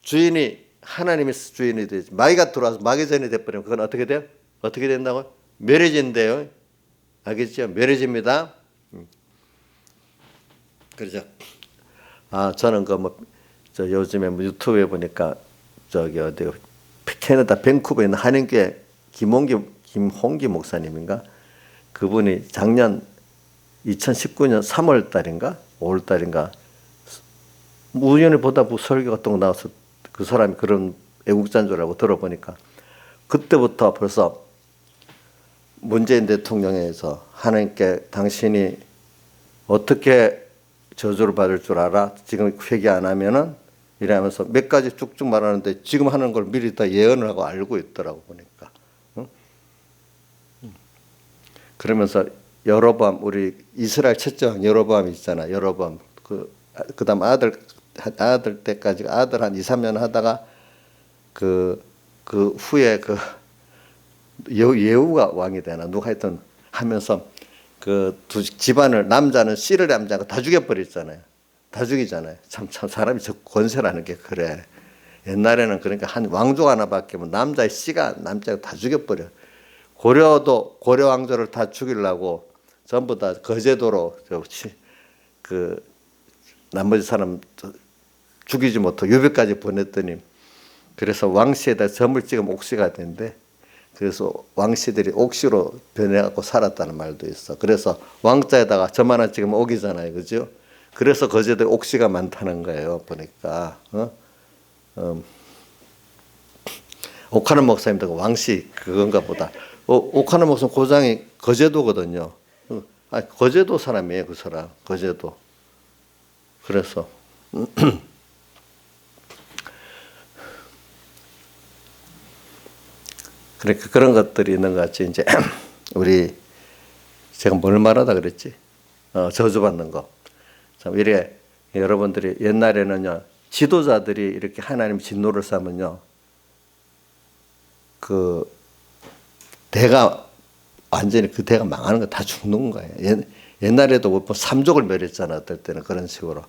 주인이 하나님의 주인이 되지. 마귀가 들어와서 마귀 전이 돼버리면 그건 어떻게 돼요? 어떻게 된다고? 멸해진대요. 알겠죠? 멸해집니다. 그렇죠. 저는 요즘에 유튜브에 보니까 캐나다 밴쿠버에 있는 한인교회 김홍기 목사님인가? 그분이 작년 2019년 3월 달인가? 5월 달인가? 우연히 보다 설교 같은 거 나와서 그 사람이 그런 애국자인 줄 알고 들어보니까 그때부터 벌써 문재인 대통령에서 하나님께 당신이 어떻게 저주를 받을 줄 알아? 지금 회개 안 하면은 이러면서 몇 가지 쭉쭉 말하는데 지금 하는 걸 미리 다 예언을 하고 알고 있더라고 보니까. 그러면서 여로보암 우리 이스라엘 첫째 왕 여로보암 있잖아. 여로보암 그다음 아들 때까지 아들 한 2, 3년 하다가 그 후에 그 예후가 왕이 되나 누가 하여튼 하면서 그 두 집안을 남자는 씨를 남자가 다 죽여버렸잖아요. 다 죽이잖아요. 참 사람이 저 권세라는 게 그래. 옛날에는 그러니까 한 왕족 하나밖에 뭐 남자의 씨가 남자가 다 죽여버려. 고려 왕조를 다 죽이려고 전부 다 거제도로 그 나머지 사람 죽이지 못하고 유배까지 보냈더니 그래서 왕씨에다 점을 찍으면 옥시가 된대. 그래서 왕씨들이 옥시로 변해갖고 살았다는 말도 있어. 그래서 왕자에다가 점 하나 찍으면 옥이잖아요, 그죠? 그래서 거제도에 옥시가 많다는 거예요, 보니까. 옥하는 목사님도 왕씨 그건가 보다. 옥하는 목사님 고장이 거제도거든요. 거제도 사람이에요, 그 사람. 거제도. 그래서 그러니까 그런 것들이 있는 것 같이 이제 우리 제가 뭘 말하다 그랬지? 저주받는 거. 참 이래 여러분들이 옛날에는요 지도자들이 이렇게 하나님 진노를 쌓으면요 그 대가 완전히 그 대가 망하는 거 다 죽는 거예요. 옛날에도 뭐 삼족을 멸했잖아. 어떨 때는 그런 식으로.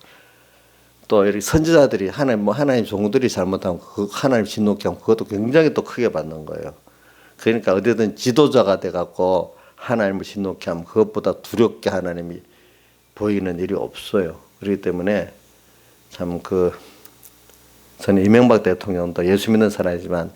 또 이렇게 선지자들이 하나님 종들이 잘못하면 그 하나님 진노케 하면 그것도 굉장히 또 크게 받는 거예요. 그러니까 어디든 지도자가 돼갖고 하나님을 진노케 하면 그것보다 두렵게 하나님이 보이는 일이 없어요. 그렇기 때문에 참 저는 이명박 대통령도 예수 믿는 사람이지만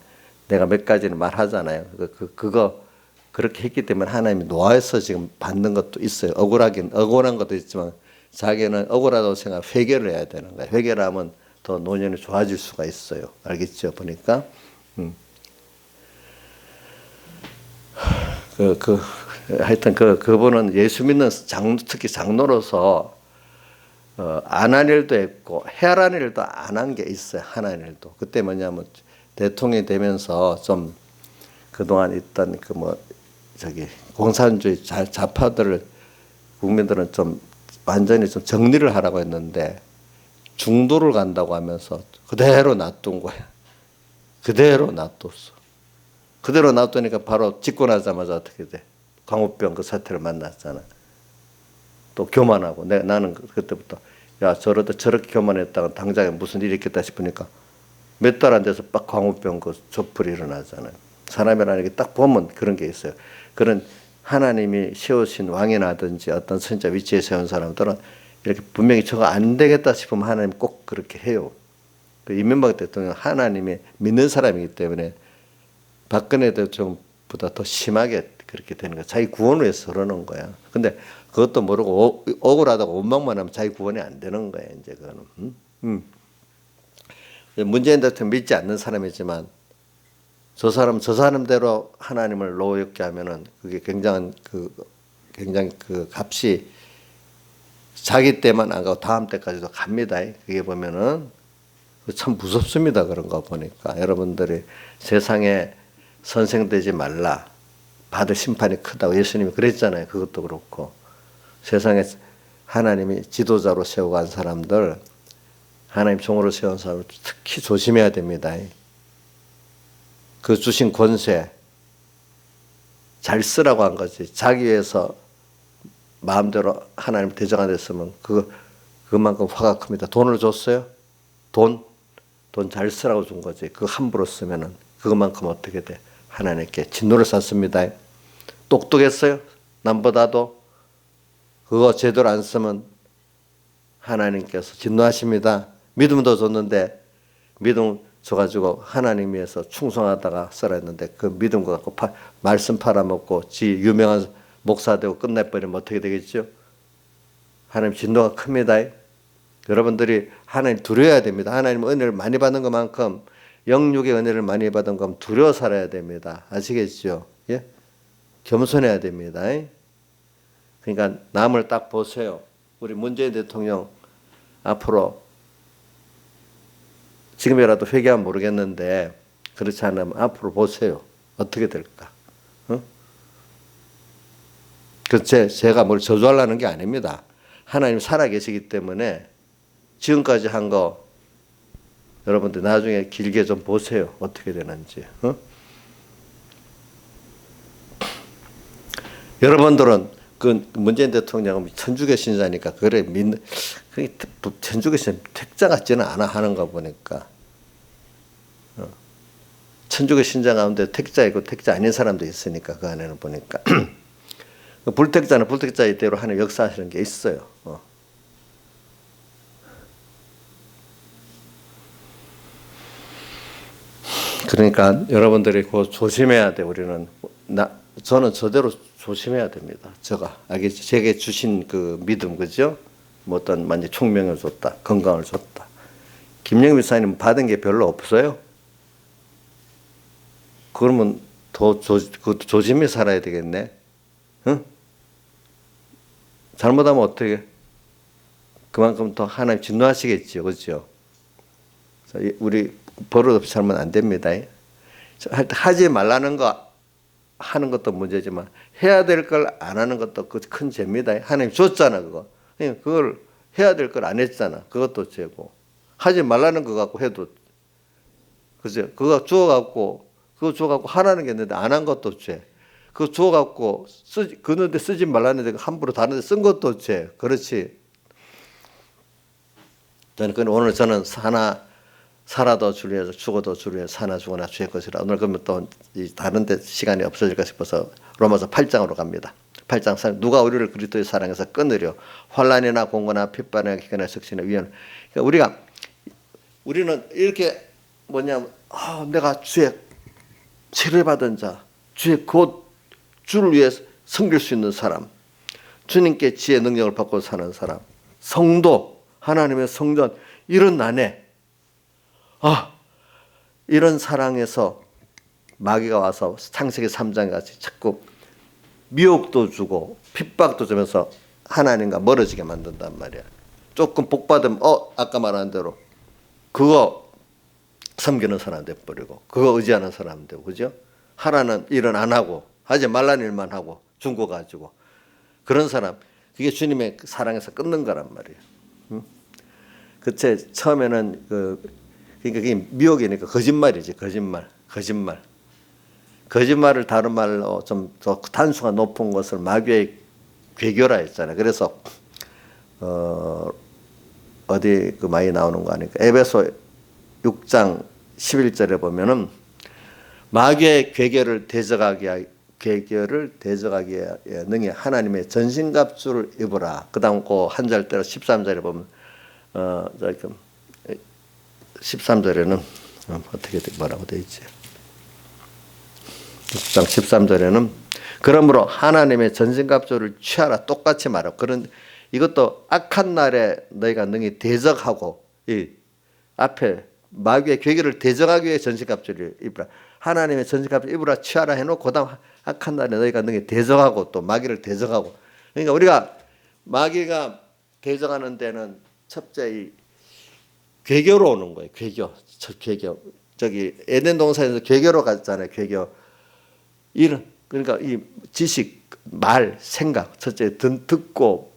내가 몇 가지는 말하잖아요. 그거 그렇게 했기 때문에 하나님이 노아에서 지금 받는 것도 있어요. 억울한 것도 있지만 자기는 억울하다고 생각 회개를 해야 되는 거예요. 회개를 하면 더 노년이 좋아질 수가 있어요. 알겠죠? 보니까. 하여튼 그분은 예수 믿는 특히 장로로서 안 한 일도 했고 해라는 일도 안 한 게 있어요. 하나님 일도. 그때 뭐냐면 대통령이 되면서 좀 그동안 있던 공산주의 좌파들을 국민들은 좀 완전히 좀 정리를 하라고 했는데 중도를 간다고 하면서 그대로 놔둔 거야. 그대로 놔뒀어. 그대로 놔두니까 바로 집권하자마자 어떻게 돼? 광우병 그 사태를 만났잖아. 또 교만하고 나는 그때부터 야 저렇게 교만했다가 당장에 무슨 일이 있겠다 싶으니까 몇 달 안 돼서 빡 광우병 그 조풀이 일어나잖아요. 사람이라는 게 딱 보면 그런 게 있어요. 그런 하나님이 세우신 왕이라든지 어떤 선자 위치에 세운 사람들은 이렇게 분명히 저거 안 되겠다 싶으면 하나님 꼭 그렇게 해요. 이명박 대통령 하나님이 믿는 사람이기 때문에 박근혜 대통령보다 더 심하게 그렇게 되는 거야. 자기 구원을 위해서 그러는 거야. 근데 그것도 모르고 억울하다고 원망만 하면 자기 구원이 안 되는 거야. 이제 그거는. 문재인 대통령 믿지 않는 사람이지만 저 사람대로 하나님을 노엽게 하면은 그게 굉장히 그 값이 자기 때만 안 가고 다음 때까지도 갑니다. 그게 보면은 참 무섭습니다. 그런 거 보니까 여러분들이 세상에 선생되지 말라. 받을 심판이 크다고 예수님이 그랬잖아요. 그것도 그렇고 세상에 하나님이 지도자로 세우고 간 사람들 하나님 종으로 세운 사람을 특히 조심해야 됩니다. 그 주신 권세 잘 쓰라고 한 거지. 자기 위해서 마음대로 하나님 대적안 됐으면 그만큼 화가 큽니다. 돈을 줬어요? 돈 잘 쓰라고 준 거지. 그거 함부로 쓰면은 그것만큼 어떻게 돼? 하나님께 진노를 샀습니다. 똑똑했어요? 남보다도 그거 제대로 안 쓰면 하나님께서 진노하십니다. 믿음도 줬는데 믿음 줘가지고 하나님 위해서 충성하다가 살았는데 그 믿음 거 갖고 말씀 팔아먹고 지 유명한 목사 되고 끝내버리면 어떻게 되겠죠? 하나님 진노가 큽니다. 여러분들이 하나님 두려워야 됩니다. 하나님 은혜를 많이 받는 것만큼 영육의 은혜를 많이 받은 건 두려워 살아야 됩니다. 아시겠죠? 예? 겸손해야 됩니다. 그러니까 남을 딱 보세요. 우리 문재인 대통령 앞으로 지금이라도 회개하면 모르겠는데 그렇지 않으면 앞으로 보세요. 어떻게 될까? 제가 뭘 저주하려는 게 아닙니다. 하나님 살아계시기 때문에 지금까지 한 거 여러분들 나중에 길게 좀 보세요. 어떻게 되는지. 여러분들은 그 문재인 대통령은 천주교 신자니까 그래 믿는 천주교 신자 택자 같지는 않아 하는 거 보니까 천주교 신자 가운데 택자 있고 택자 아닌 사람도 있으니까 그 안에는 보니까 불택자는 불택자의 대로 하는 역사하시는 게 있어요. 그러니까 여러분들이 그 조심해야 돼. 우리는 저는 저대로 조심해야 됩니다. 제게 주신 그 믿음, 그죠? 뭐 어떤 만약 총명을 줬다, 건강을 줬다. 김영미 목사님 받은 게 별로 없어요. 그러면 그것도 조심히 살아야 되겠네. 응? 잘못하면 어떻게? 그만큼 더 하나님 진노하시겠죠, 그죠? 우리 버릇없이 살면 안 됩니다. 하지 말라는 거 하는 것도 문제지만 해야 될 걸 안 하는 것도 그 큰 죄입니다. 하나님 줬잖아 그거. 그걸 해야 될 걸 안 했잖아. 그것도 죄고. 하지 말라는 거 갖고 해도 그죠? 그거 주워갖고 하라는 게 있는데 안 한 것도 죄. 그거 주워갖고 그런데 쓰지 말라는데 함부로 다른 데 쓴 것도 죄. 그렇지. 오늘 저는 살아도 주를 위해서 죽어도 주를 위해서 사나 죽어나 주의 것이라. 오늘 그러면 또 다른 데 시간이 없어질까 싶어서 로마서 8장으로 갑니다. 8장 누가 우리를 그리스도의 사랑에서 끊으려 환난이나 공고나 핍박이나 기근이나 적신이나 위험. 그러니까 우리는 이렇게 내가 주의 치료받은 자, 주를 위해 섬길 수 있는 사람, 주님께 지혜 능력을 받고 사는 사람, 성도, 하나님의 성전, 이런 난에 이런 사랑에서 마귀가 와서 창세기 3장 같이 자꾸 미혹도 주고 핍박도 주면서 하나님과 멀어지게 만든단 말이야. 조금 복받으면 아까 말한 대로 그거 섬기는 사람 돼버리고 그거 의지하는 사람 되고, 그죠? 하라는 일은 안 하고 하지 말라는 일만 하고 중고 가지고 그런 사람, 그게 주님의 사랑에서 끊는 거란 말이에요. 그때 처음에는 그러니까 그게 미혹이니까 거짓말이지. 거짓말을 다른 말로 좀 더 단수가 높은 것을 마귀의 괴교라 했잖아요. 그래서 어디 그 많이 나오는 거 아니까 에베소 6장 11절에 보면은 마귀의 괴교를 대적하기에 능히 하나님의 전신갑주를 입으라. 그다음 그 한 절대로 13절에 보면 13절에는 어떻게 뭐라고 되어 있지? 6장 13절에는 그러므로 하나님의 전신갑주를 취하라. 똑같이 말하고 이것도 악한 날에 너희가 능히 대적하고 이 앞에 마귀의 괴계를 대적하기 위해 전신갑주를 입으라. 하나님의 전신갑주를 입으라 취하라 해놓고 그다음 악한 날에 너희가 능히 대적하고 또 마귀를 대적하고. 그러니까 우리가 마귀가 대적하는 데는 첫째 이 괴교로 오는 거예요. 괴교. 저기 에덴 동산에서 괴교로 갔잖아요. 괴교. 그러니까 이 지식, 말, 생각, 첫째 듣고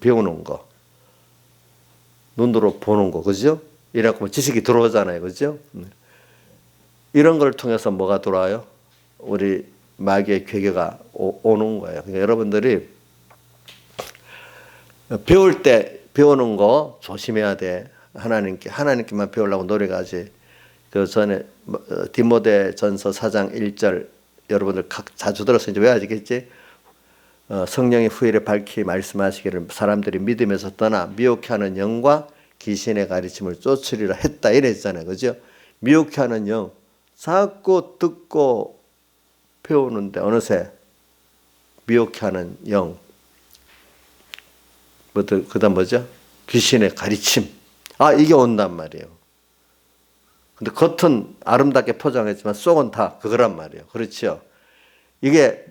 배우는 거, 눈으로 보는 거, 그죠? 이래갖고 지식이 들어오잖아요, 그죠? 이런 걸 통해서 뭐가 들어와요? 우리 마귀의 괴계가 오는 거예요. 그러니까 여러분들이 배울 때 배우는 거 조심해야 돼. 하나님께만 배우려고 노력하지. 그 전에 디모데전서 4장 1절 여러분들 자주 들어서 이제 외워지겠지. 성령의 후일에 밝히 말씀하시기를 사람들이 믿음에서 떠나 미혹해하는 영과 귀신의 가르침을 쫓으리라 했다 이랬잖아요, 그죠? 미혹해하는 영, 자꾸 듣고 배우는데 어느새 미혹해하는 영, 그다음 뭐죠? 귀신의 가르침. 이게 온단 말이에요. 근데 겉은 아름답게 포장했지만 속은 다 그거란 말이에요. 그렇죠? 이게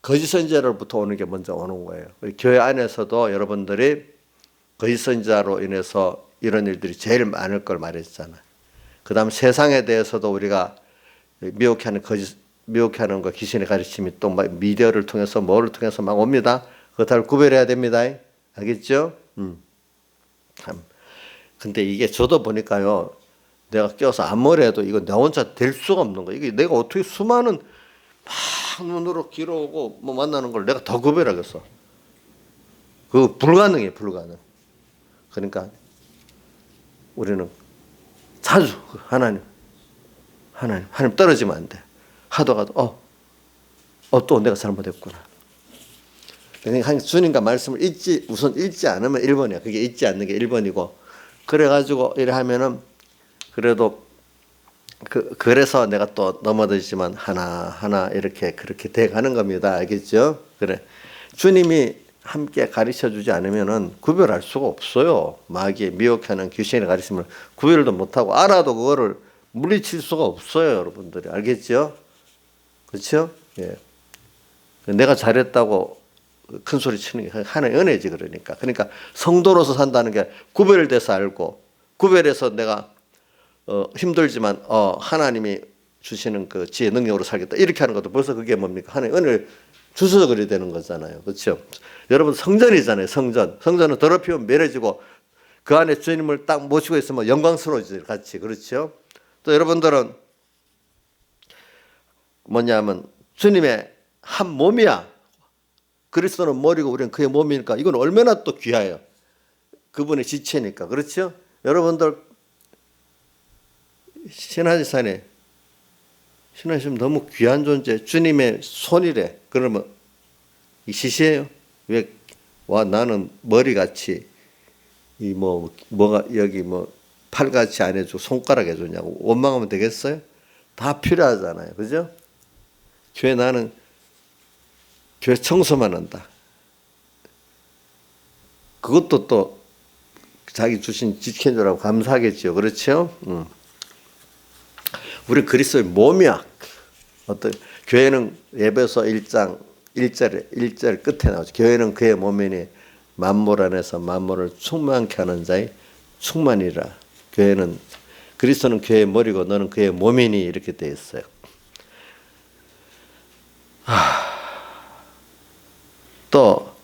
거짓 선지자로부터 오는 게 먼저 오는 거예요. 교회 안에서도 여러분들이 거짓 선지자로 인해서 이런 일들이 제일 많을 걸 말했잖아요. 그 다음 세상에 대해서도 우리가 미혹해하는 거짓 미혹해 하는 거 귀신의 가르침이 또 막 미디어를 통해서 뭐를 통해서 막 옵니다. 그거 다 구별해야 됩니다. 알겠죠? 참. 근데 이게 저도 보니까요. 내가 껴서 아무리 해도 이거 나 혼자 될 수가 없는 거야. 이게 내가 어떻게 수많은 막 눈으로 길어오고 뭐 만나는 걸 내가 더 구별하겠어. 그거 불가능해, 불가능. 그러니까 우리는 자주 하나님 떨어지면 안 돼. 하다가도 또 내가 잘못했구나. 그러니까 주님과 말씀을 우선 읽지 않으면 1번이야. 그게 읽지 않는 게 1번이고. 그래가지고 이래 하면은 그래도 그래서 내가 또 넘어지지만 하나 이렇게 그렇게 돼가는 겁니다. 알겠죠? 그래. 주님이 함께 가르쳐 주지 않으면은 구별할 수가 없어요. 마귀의 미혹하는 귀신의 가르침을 구별도 못하고 알아도 그거를 물리칠 수가 없어요. 여러분들이. 알겠죠? 그렇죠? 예. 내가 잘했다고 큰 소리 치는 게 하나의 은혜지. 그러니까 성도로서 산다는 게 구별돼서 알고 구별해서 내가 힘들지만 하나님이 주시는 그 지혜 능력으로 살겠다 이렇게 하는 것도 벌써 그게 뭡니까? 하나님의 은혜를 주셔서 그리 되는 거잖아요. 그렇죠? 여러분 성전이잖아요. 성전은 더럽히면 매려지고 그 안에 주님을 딱 모시고 있으면 영광스러워지지 같이. 그렇죠? 또 여러분들은 뭐냐면 주님의 한 몸이야. 그리스도는 머리고 우리는 그의 몸이니까 이건 얼마나 또 귀해요. 그분의 지체니까. 그렇죠? 여러분들 신하지산에 신하시면 너무 귀한 존재 주님의 손이래. 그러면 이 시시해요. 왜 나는 머리같이 뭐가 여기 팔같이 안 해주고 손가락 해주냐고 원망하면 되겠어요? 다 필요하잖아요. 그죠? 나는 교회 청소만 한다. 그것도 또 자기 주신 지켜주라고 감사하겠죠. 그렇죠? 우리 그리스도의 몸이야. 교회는 에베소 1장 1절 끝에 나오죠. 교회는 그의 몸이니 만물 안에서 만물을 충만케 하는 자의 충만이라. 그리스도는 교회의 머리고 너는 그의 몸이니 이렇게 되어 있어요. 또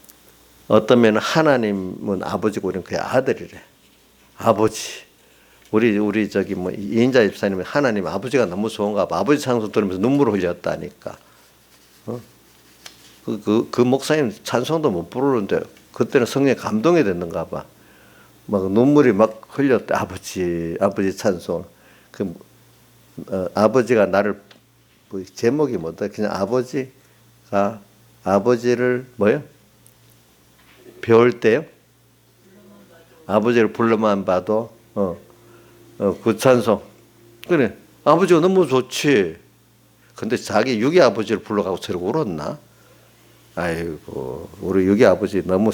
어떤 면은 하나님은 아버지고 우리는 그의 아들이래. 아버지. 우리 저기 이인자 집사님은 하나님 아버지가 너무 좋은가 봐. 아버지 찬송 들으면서 눈물을 흘렸다니까. 그 목사님 찬송도 못 부르는데 그때는 성령에 감동이 됐는가 봐. 막 눈물이 막 흘렸대. 아버지 찬송. 아버지가 나를 제목이 뭐다? 그냥 아버지를 뭐요? 배울 때요? 아버지를 불러만 봐도 그 찬송. 그래. 아버지가 너무 좋지. 근데 자기 육의 아버지를 불러가고 저러고 울었나? 아이고, 우리 육의 아버지 너무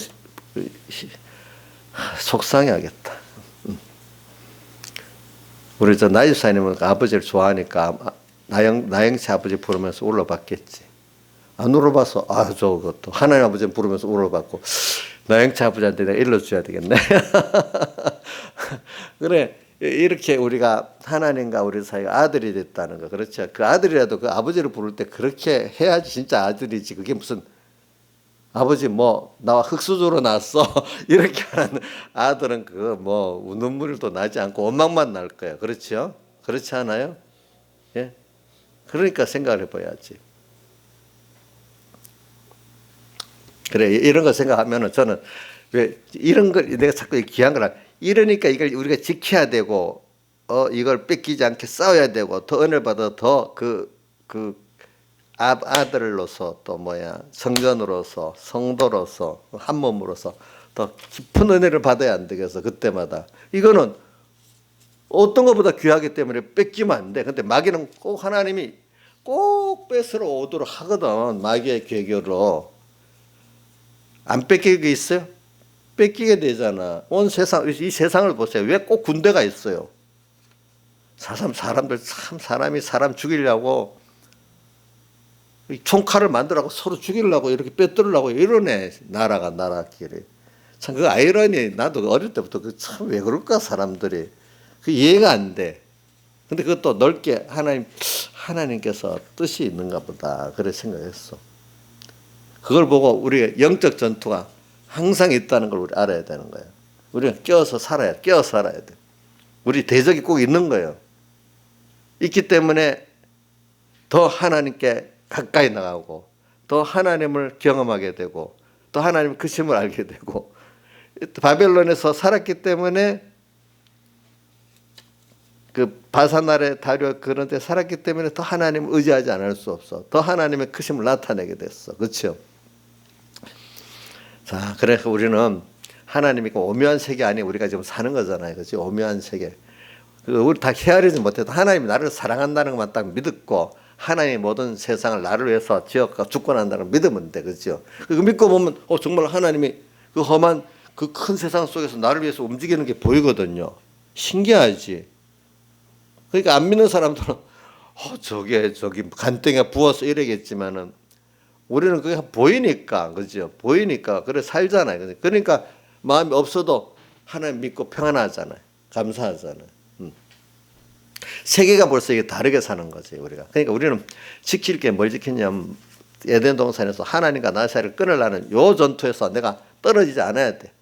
속상해하겠다. 우리 나집사님은 아버지를 좋아하니까 나영치 아버지 부르면서 울어봤겠지. 안 울어봐서 저것도 하나님 아버지 부르면서 울어봤고 나영치 아버지한테 내가 일러줘야 되겠네. 그래. 이렇게 우리가 하나님과 우리 사이가 아들이 됐다는 거. 그렇죠. 그 아들이라도 그 아버지를 부를 때 그렇게 해야지 진짜 아들이지. 그게 무슨 아버지 나와 흙수저로 났어 이렇게 하는 아들은 눈물도 나지 않고 원망만 날 거예요. 그렇죠? 그렇지 않아요? 예. 그러니까 생각을 해봐야지. 그래, 이런 거 생각하면은 저는 왜 이런 걸 내가 자꾸 귀한 걸 이러니까 이걸 우리가 지켜야 되고 이걸 뺏기지 않게 싸워야 되고 더 은혜를 받아 더 아들로서 또 성전으로서 성도로서 한 몸으로서 더 깊은 은혜를 받아야 안 되겠어. 그때마다 이거는 어떤 것보다 귀하기 때문에 뺏기면 안 돼. 근데 마귀는 꼭 하나님이 꼭 뺏으러 오도록 하거든. 마귀의 계교로 안 뺏기게 있어요? 뺏기게 되잖아. 온 세상, 이 세상을 보세요. 왜 꼭 군대가 있어요? 사람들 참 사람 죽이려고 총칼을 만들라고 서로 죽이려고 이렇게 뺏들으려고 이러네. 나라끼리. 참 그 아이러니 나도 어릴 때부터 참 왜 그럴까 사람들이. 그 이해가 안 돼. 근데 그것도 넓게 하나님 하나님께서 뜻이 있는가 보다 그래 생각했어. 그걸 보고 우리의 영적 전투가 항상 있다는 걸 우리 알아야 되는 거예요. 우리는 끼어서 살아야 돼. 우리 대적이 꼭 있는 거예요. 있기 때문에 더 하나님께 가까이 나가고 더 하나님을 경험하게 되고 또 하나님의 크심을 알게 되고 바벨론에서 살았기 때문에 그 바산 아래 다리와 그런 데 살았기 때문에 더 하나님을 의지하지 않을 수 없어. 더 하나님의 크심을 나타내게 됐어. 그렇죠? 자, 그래서 우리는 하나님이 오묘한 세계 안에 우리가 지금 사는 거잖아요. 그렇지? 오묘한 세계. 우리 다 헤아리지 못해도 하나님이 나를 사랑한다는 것만 딱 믿고 하나님이 모든 세상을 나를 위해서 지었고 죽고 난다는 걸 믿으면 돼. 그렇죠? 그거 믿고 보면 정말 하나님이 그 험한 그 큰 세상 속에서 나를 위해서 움직이는 게 보이거든요. 신기하지? 그러니까 안 믿는 사람들은 저기 간땡이가 부어서 이러겠지만은 우리는 그게 보이니까, 그죠? 보이니까 그래 살잖아요. 그러니까 마음이 없어도 하나님 믿고 평안하잖아요. 감사하잖아요. 세계가 벌써 이게 다르게 사는 거지 우리가. 그러니까 우리는 지킬 게 뭘 지키냐면 에덴 동산에서 하나님과 나 사이를 끊으려는 요 전투에서 내가 떨어지지 않아야 돼.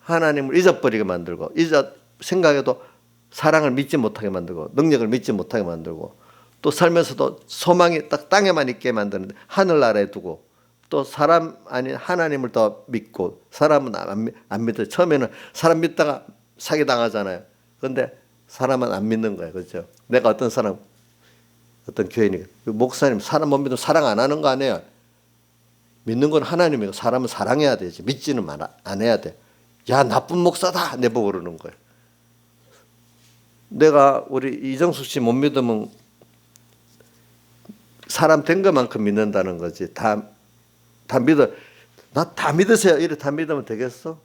하나님을 잊어버리게 만들고 생각해도 사랑을 믿지 못하게 만들고 능력을 믿지 못하게 만들고 또 살면서도 소망이 딱 땅에만 있게 만드는데 하늘나라에 두고 또 사람 아닌 하나님을 더 믿고 사람은 안 믿어요. 처음에는 사람 믿다가 사기당하잖아요. 그런데 사람은 안 믿는 거예요. 그렇죠? 내가 어떤 교인이 목사님 사람 못 믿으면 사랑 안 하는 거 아니에요. 믿는 건 하나님이고 사람은 사랑해야 되지. 믿지는 안 해야 돼. 야 나쁜 목사다 내보고 그러는 거예요. 내가 우리 이정숙 씨 못 믿으면 사람 된 것만큼 믿는다는 거지. 다 믿어. 나 다 믿으세요. 이래 다 믿으면 되겠어?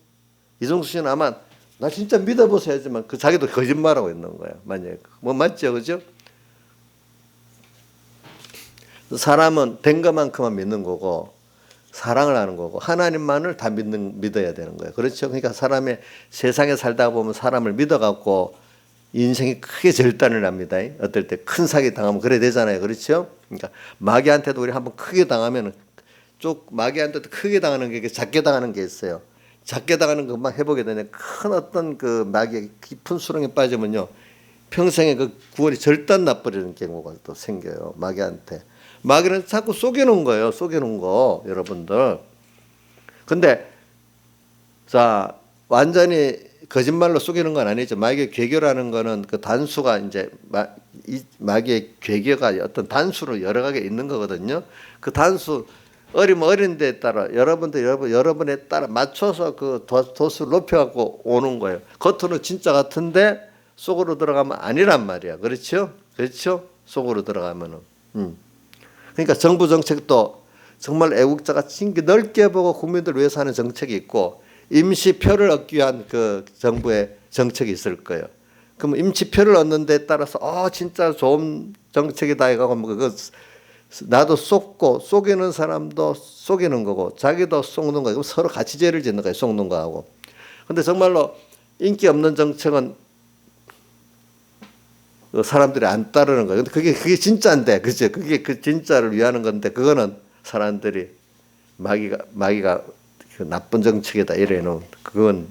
이정숙 씨는 아마 나 진짜 믿어보세요 하지만 그 자기도 거짓말하고 있는 거야. 만약에 맞죠, 그죠? 사람은 된 것만큼만 믿는 거고 사랑을 하는 거고 하나님만을 다 믿어야 되는 거예요. 그렇죠? 그러니까 사람의 세상에 살다 보면 사람을 믿어갖고 인생이 크게 절단을 합니다. 어떨 때 큰 사기 당하면 그래 되잖아요. 그렇죠? 그러니까 마귀한테도 우리 한번 크게 당하면 마귀한테도 크게 당하는 게 작게 당하는 게 있어요. 작게 당하는 것만 해보게 되면 큰 어떤 그 마귀의 깊은 수렁에 빠지면요 평생에 그 구원이 절단 나버리는 경우가 또 생겨요. 마귀한테. 마귀는 자꾸 속여놓은 거예요. 속여놓은 거 여러분들. 근데 자 완전히 거짓말로 속이는 건 아니죠. 마귀의 괴교라는 거는 그 단수가 이제 마귀의 괴교가 어떤 단수로 여러 가지 있는 거거든요. 그 단수 어리면 어린 데에 따라 여러분에 따라 맞춰서 그 도수를 높여갖고 오는 거예요. 겉으로 진짜 같은데 속으로 들어가면 아니란 말이야. 그렇죠? 그렇죠? 속으로 들어가면은. 그러니까 정부 정책도 정말 애국자가 넓게 보고 국민들 위해서 하는 정책이 있고 임시 표를 얻기 위한 그 정부의 정책이 있을 거예요. 그럼 임시 표를 얻는 데 따라서 진짜 좋은 정책이다 이거 그거 나도 속고 속이는 사람도 속이는 거고 자기도 속는 거고 서로 같이 죄를 짓는 거예요. 속는 거하고. 근데 정말로 인기 없는 정책은 사람들이 안 따르는 거예요. 근데 그게 진짜인데, 그죠? 그게 그 진짜를 위하는 건데, 그거는 사람들이 마귀가 그 나쁜 정책이다 이래놓은 그건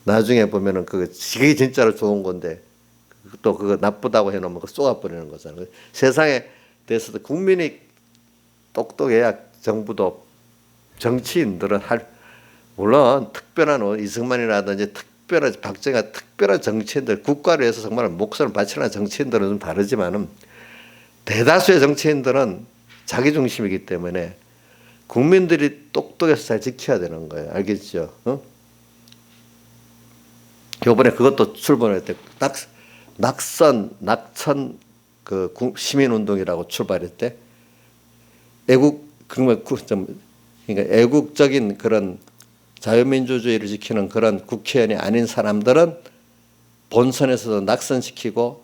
나중에 보면은 그게 진짜로 좋은 건데 또 그거 나쁘다고 해놓으면 쏘아버리는 거잖아요. 세상에 대해서도 국민이 똑똑해야 정부도 정치인들은 물론 특별한 이승만이라든지 특별한 박정희가 특별한 정치인들 국가를 위해서 정말 목숨을 바치는 정치인들은 좀 다르지만은 대다수의 정치인들은 자기 중심이기 때문에 국민들이 똑똑해서 잘 지켜야 되는 거예요. 알겠죠? 이번에 그것도 출범할 때 낙천 그 시민운동이라고 출발했대. 그러니까 애국적인 그런 자유민주주의를 지키는 그런 국회의원이 아닌 사람들은 본선에서도 낙선시키고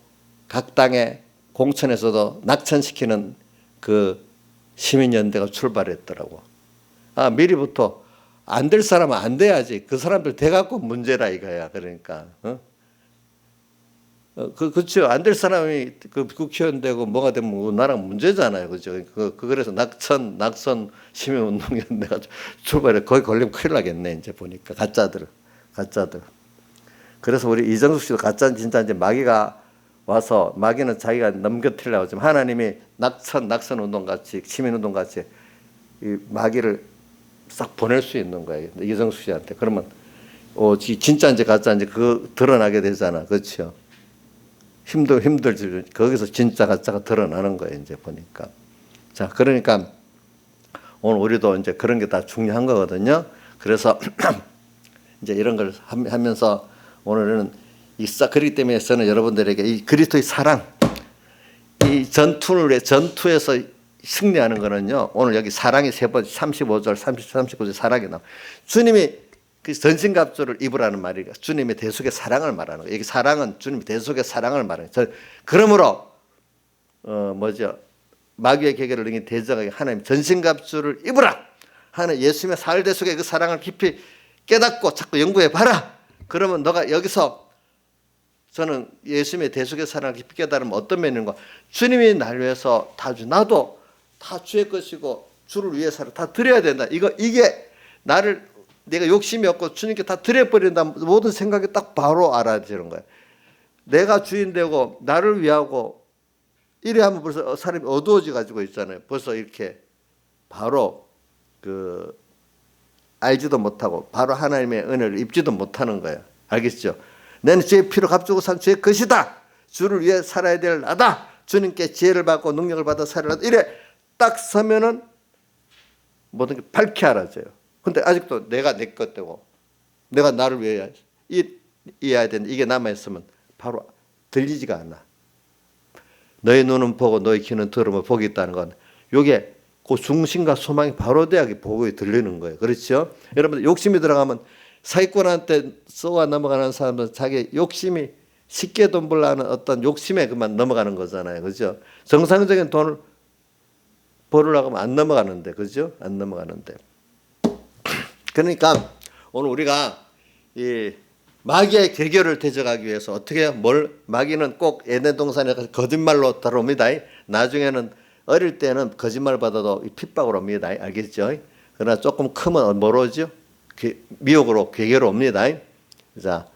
각 당의 공천에서도 낙천시키는 그 시민연대가 출발했더라고. 미리부터 안 될 사람은 안 돼야지. 그 사람들 돼갖고 문제라 이거야. 그러니까 그렇죠. 안 될 사람이 그 국회의원 되고 뭐가 되면 나랑 문제잖아요. 그죠? 그래서 낙선 시민운동에 내가 출발해 거기 걸리면 큰일 나겠네. 이제 보니까 가짜들. 그래서 우리 이정숙 씨도 가짜 진짜인지 마귀가 와서 마귀는 자기가 넘겨뜨리려고 하지만 하나님이 낙선 운동 같이 시민운동 같이 이 마귀를 싹 보낼 수 있는 거예요. 이정숙 씨한테. 그러면 진짜인지 가짜인지 그 드러나게 되잖아. 그렇죠? 힘들지. 거기서 진짜 가짜가 드러나는 거예요. 이제 보니까. 자, 그러니까 오늘 우리도 이제 그런 게 다 중요한 거거든요. 그래서 이제 이런 걸 하면서 오늘은 그렇기 때문에 저는 여러분들에게 이 그리스도의 사랑, 이 전투에서 승리하는 거는요. 오늘 여기 사랑이 3번 35절, 39절 사랑이 나와. 주님이 그 전신갑주를 입으라는 말이에요. 주님의 대속의 사랑을 말하는 거예요. 여기 사랑은 주님의 대속의 사랑을 말하는 거예요. 그러므로 마귀의 계계를 능히 대적하게 하나님 전신갑주를 입으라. 하나님 예수님의 사흘 대속의 그 사랑을 깊이 깨닫고 자꾸 연구해 봐라. 그러면 너가 여기서 저는 예수님의 대속의 사랑을 깊이 깨달으면 어떤 면인가? 주님이 날 위해서 나도 다 주의 것이고 주를 위해 살아 다 드려야 된다. 이게 내가 욕심이 없고 주님께 다 드려버린다. 모든 생각이 딱 바로 알아지는 거예요. 내가 주인 되고 나를 위하고 이래 하면 벌써 사람이 어두워져 가지고 있잖아요. 벌써 이렇게 바로 알지도 못하고 바로 하나님의 은혜를 입지도 못하는 거예요. 알겠죠? 나는 주의 피로 값주고 산 주의 것이다. 주를 위해 살아야 될 나다. 주님께 지혜를 받고 능력을 받아 살아야 이래 딱 서면은 모든 게 밝게 알아져요. 근데 아직도 내가 내 것 되고 내가 나를 위해 이해해야 되는데 이게 남아있으면 바로 들리지가 않아. 너의 눈은 보고 너의 귀는 들으면 복이 있다는 건 이게 그 중심과 소망이 바로 돼야 복이 들리는 거예요. 그렇죠? 여러분들 욕심이 들어가면 사기꾼한테 쏘아 넘어가는 사람은 자기 욕심이 쉽게 돈 벌라는 어떤 욕심에 그만 넘어가는 거잖아요. 그죠? 정상적인 돈을 벌으려고 하면 안 넘어가는데. 그죠? 안 넘어가는데. 그러니까 오늘 우리가 이 마귀의 계교를 대적하기 위해서 어떻게 해요? 마귀는 꼭 에덴 동산에 가서 거짓말로 들어옵니다. 나중에는 어릴 때는 거짓말 받아도 핍박으로 옵니다. 알겠죠? 그러나 조금 크면 뭐로 오죠? 미혹으로 계교로 옵니다. 자,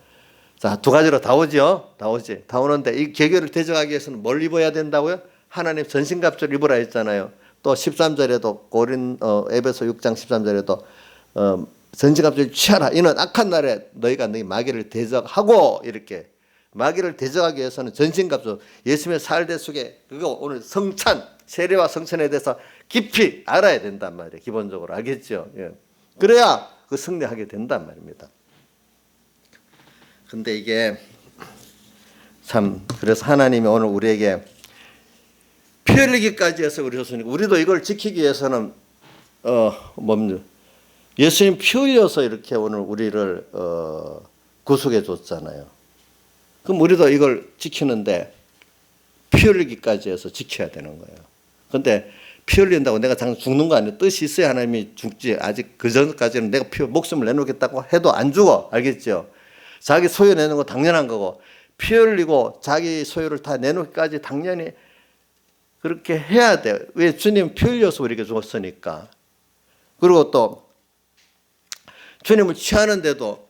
두 가지로 다 오죠? 다 오는데 이 계교를 대적하기 위해서는 뭘 입어야 된다고요? 하나님 전신갑주를 입으라 했잖아요. 또 13절에도 에베소 6장 13절에도 전신갑주를 취하라. 이는 악한 날에 너희가 너희 마귀를 대적하고 이렇게 마귀를 대적하기 위해서는 전신갑주 예수님의 살대 속에 그거 오늘 세례와 성찬에 대해서 깊이 알아야 된단 말이에요. 기본적으로 알겠죠? 예. 그래야 승리하게 된단 말입니다. 근데 이게 참 그래서 하나님이 오늘 우리에게 피 흘리기까지 해서 우리도 이걸 지키기 위해서는 예수님 피 흘려서 이렇게 오늘 우리를 구속해 줬잖아요. 그럼 우리도 이걸 지키는데 피 흘리기까지 해서 지켜야 되는 거예요. 근데 피 흘린다고 내가 당장 죽는 거 아니에요. 뜻이 있어야 하나님이 죽지. 아직 그 전까지는 내가 목숨을 내놓겠다고 해도 안 죽어. 알겠죠? 자기 소유 내는 거 당연한 거고 피 흘리고 자기 소유를 다 내놓기까지 당연히 그렇게 해야 돼요. 왜? 주님 피 흘려서 우리에게 죽었으니까. 그리고 또 주님을 취하는데도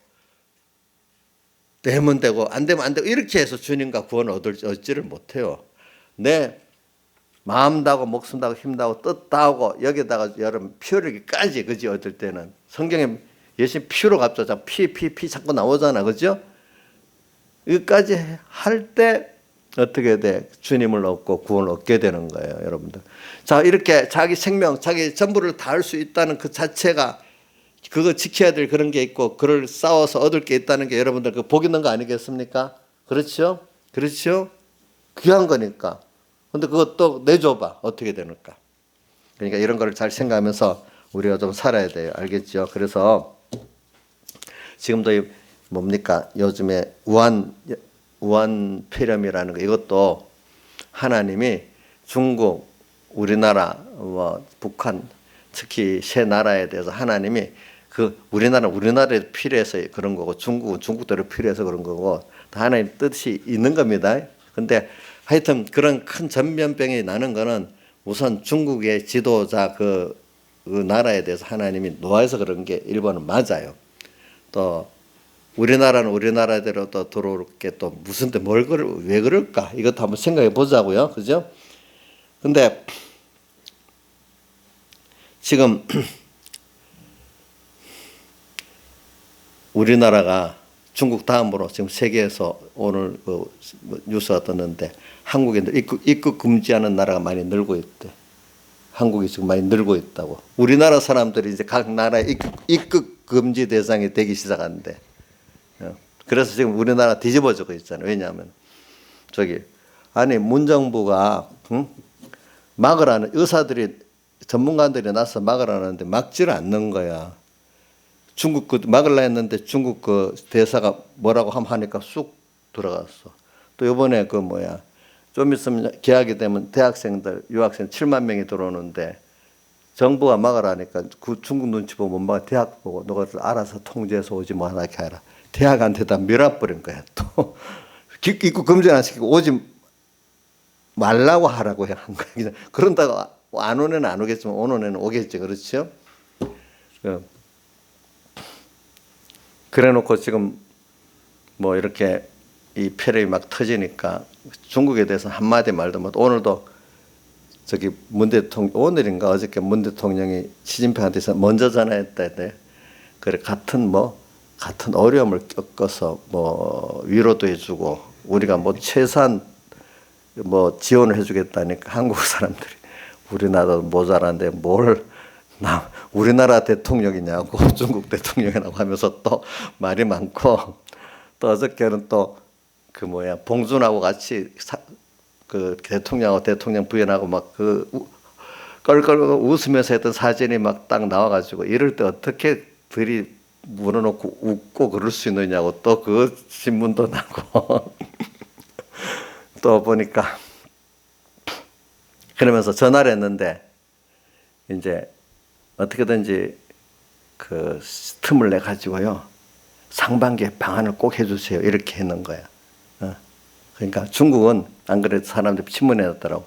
되면 되고 안 되면 안 되고 이렇게 해서 주님과 구원을 얻지를 못해요. 내 마음 다하고 목숨 다하고 힘 다하고 뜻 다하고 여기다가 여러분 피 흘리기까지 그지 얻을 때는 성경에 예수님 피로 갚자 피 자꾸 나오잖아. 그죠? 여기까지 할 때 어떻게 돼? 주님을 얻고 구원을 얻게 되는 거예요, 여러분들. 자, 이렇게 자기 생명, 자기 전부를 다할 수 있다는 그 자체가 그거 지켜야 될 그런 게 있고 그걸 싸워서 얻을 게 있다는 게 여러분들 그 복 있는 거 아니겠습니까? 그렇죠? 그렇죠? 귀한 거니까. 근데 그것도 내줘봐. 어떻게 되는가? 그러니까 이런 걸 잘 생각하면서 우리가 좀 살아야 돼요. 알겠죠? 그래서 지금도 뭡니까? 요즘에 우한폐렴이라는 거 이것도 하나님이 중국, 우리나라, 북한 특히 세 나라에 대해서 하나님이 우리나라에 필요해서 그런 거고 중국은 중국대로 필요해서 그런 거고 다 하나님 뜻이 있는 겁니다. 근데 하여튼 그런 큰 전염병이 나는 거는 우선 중국의 지도자 그 나라에 대해서 하나님이 노하해서 그런 게 일본은 맞아요. 또 우리나라는 우리나라대로 또 들어올 게 또 무슨 왜 그럴까? 이것도 한번 생각해 보자고요. 그죠? 근데 지금 우리나라가 중국 다음으로 지금 세계에서 오늘 그 뉴스가 떴는데 한국인들 입국 금지하는 나라가 많이 늘고 있대. 한국이 지금 많이 늘고 있다고. 우리나라 사람들이 이제 각 나라의 입국 금지 대상이 되기 시작한대. 그래서 지금 우리나라 뒤집어지고 있잖아요. 왜냐하면 아니 문정부가 막으라는 의사들이 전문가들이 나서 막으라는데 막지를 않는 거야. 중국 그 막으려 했는데 중국 그 대사가 뭐라고 하니까 쑥 들어갔어. 또 이번에 좀 있으면 개학이 되면 대학생들 유학생 7만 명이 들어오는데 정부가 막으라니까 그 중국 눈치 보고 못 막아. 대학 보고 너희들 알아서 통제해서 오지 뭐 하나 이렇게 하라. 대학한테다 밀어버린 거야. 또 입국 금지 안 시키고 오지 말라고 하라고 한 거야. 그런다고 안 오는 애는 안 오겠지만 오는 애는 오겠지. 그렇죠? 그래놓고 지금 뭐 이렇게 이 패력이 막 터지니까 중국에 대해서 한마디 말도 못. 오늘도 문 대통령 오늘인가 어저께 문 대통령이 시진핑한테서 먼저 전화했다. 그래 같은 어려움을 겪어서 위로도 해주고 우리가 최소한 지원을 해주겠다니까 한국 사람들이 우리나라도 모자란데 우리나라 대통령이냐고 중국 대통령이라고 하면서 또 말이 많고 또 어저께는 또 봉준하고 같이 그 대통령하고 대통령 부인하고 막 껄껄 웃으면서 했던 사진이 막 딱 나와가지고 이럴 때 어떻게 들이 물어놓고 웃고 그럴 수 있느냐고 또 그 신문도 나고 또 보니까 그러면서 전화를 했는데 이제 어떻게든지 그 틈을 내 가지고요 상반기에 방안을 꼭 해주세요 이렇게 했는 거야. 그러니까 중국은 안 그래도 사람들이 신문에 났더라고.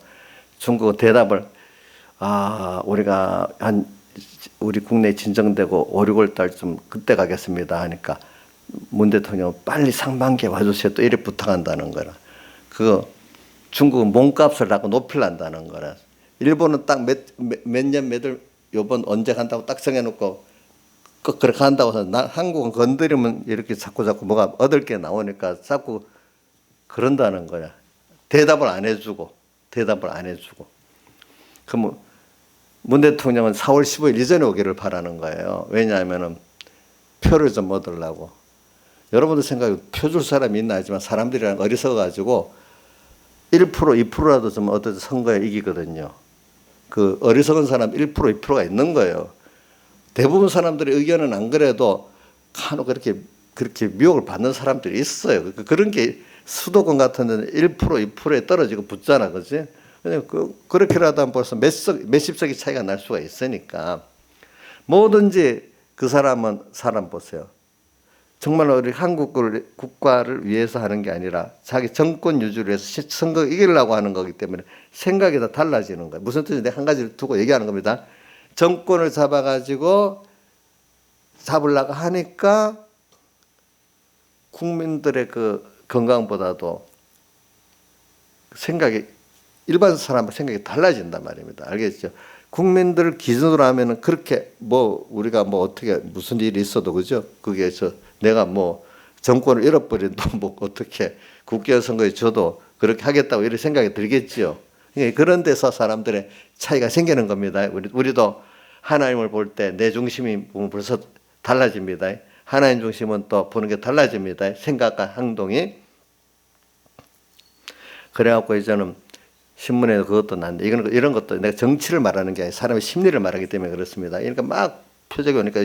중국은 대답을 우리가 우리 국내 진정되고 5, 6월 달쯤 그때 가겠습니다 하니까 문 대통령 빨리 상반기에 와주세요 또 이렇게 부탁한다는 거라. 그거 중국은 몸값을 하고 높이려한다는 거라. 일본은 딱 몇 년 몇월 요번 언제 간다고 딱 정해놓고 그렇게 간다고 해서 한국은 건드리면 이렇게 자꾸 뭐가 얻을 게 나오니까 자꾸 그런다는 거야. 대답을 안 해주고. 그럼 문 대통령은 4월 15일 이전에 오기를 바라는 거예요. 왜냐하면 표를 좀 얻으려고. 여러분들 생각에 표 줄 사람이 있나 하지만 사람들이랑 어리석어가지고 1% 2%라도 좀 얻어서 선거에 이기거든요. 그 어리석은 사람 1% 2%가 있는 거예요. 대부분 사람들의 의견은 안 그래도 간혹 그렇게 미혹을 받는 사람들이 있어요. 그런 게 수도권 같은 데는 1% 2%에 떨어지고 붙잖아. 그지? 그렇게라도 하면 벌써 몇십 석이 차이가 날 수가 있으니까 뭐든지 그 사람 보세요. 정말로 우리 한국 국가를 위해서 하는 게 아니라 자기 정권 유지를 위해서 선거 이기려고 하는 거기 때문에 생각이 다 달라지는 거예요. 무슨 뜻인지 내가 한 가지를 두고 얘기하는 겁니다. 정권을 잡아가지고 잡으려고 하니까 국민들의 그 건강보다도 일반 사람의 생각이 달라진단 말입니다. 알겠죠? 국민들 기준으로 하면은 그렇게 우리가 어떻게 무슨 일이 있어도 그죠? 그게 내가 정권을 잃어버려도 어떻게 국회의원 선거에 줘도 그렇게 하겠다고 이런 생각이 들겠지요. 그런 데서 사람들의 차이가 생기는 겁니다. 우리도 하나님을 볼 때 내 중심이 보면 벌써 달라집니다. 하나님 중심은 또 보는 게 달라집니다. 생각과 행동이. 그래갖고 이제는 신문에 그것도 났는데 이런 것도 내가 정치를 말하는 게 아니라 사람의 심리를 말하기 때문에 그렇습니다. 그러니까 막 표적이 오니까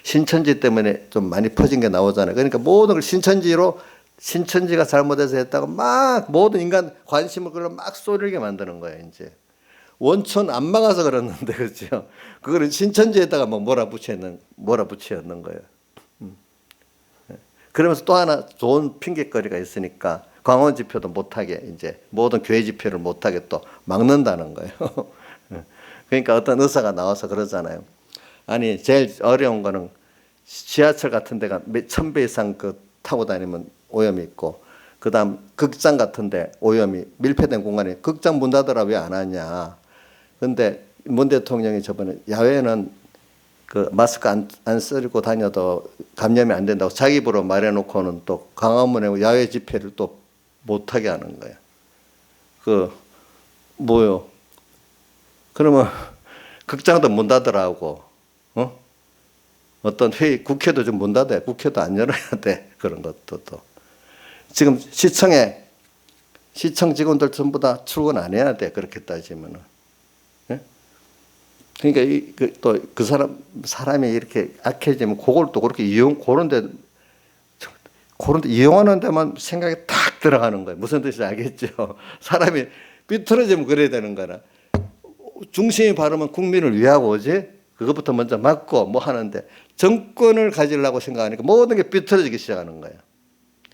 신천지 때문에 좀 많이 퍼진 게 나오잖아요. 그러니까 모든 걸 신천지가 잘못해서 했다고 막 모든 인간 관심을 그걸로 막 쏠리게 만드는 거예요. 이제 원천 안 막아서 그랬는데 그렇죠. 그거를 신천지에다가 몰아붙였는 거예요. 그러면서 또 하나 좋은 핑계거리가 있으니까 광원 집회도 못하게 이제 모든 교회 집회를 못하게 또 막는다는 거예요. 그러니까 어떤 의사가 나와서 그러잖아요. 아니 제일 어려운 거는 지하철 같은 데가 1000배 이상 그 타고 다니면 오염이 있고, 그다음 극장 같은데 오염이 밀폐된 공간에 극장 문 닫으라 왜 안 하냐. 근데 문 대통령이 저번에 야외는 그 마스크 안 쓰고 다녀도 감염이 안 된다고 자기 입으로 말해놓고는 또 광화문에 야외 집회를 또 못하게 하는 거예요. 그 뭐요? 그러면 극장도 문 닫으라고, 어떤 회의, 국회도 좀 문 닫아야, 국회도 안 열어야 돼. 그런 것도 또. 지금 시청 직원들 전부 다 출근 안 해야 돼. 그렇게 따지면은. 예? 그러니까 또 그 사람이 이렇게 악해지면 그걸 또 그렇게 그런 데 이용하는 데만 생각이 탁 들어가는 거예요. 무슨 뜻인지 알겠죠? 사람이 삐뚤어지면 그래야 되는 거라. 중심이 바르면 국민을 위하고 오지? 그것부터 먼저 막고 뭐 하는데 정권을 가지려고 생각하니까 모든 게 삐뚤어지기 시작하는 거예요.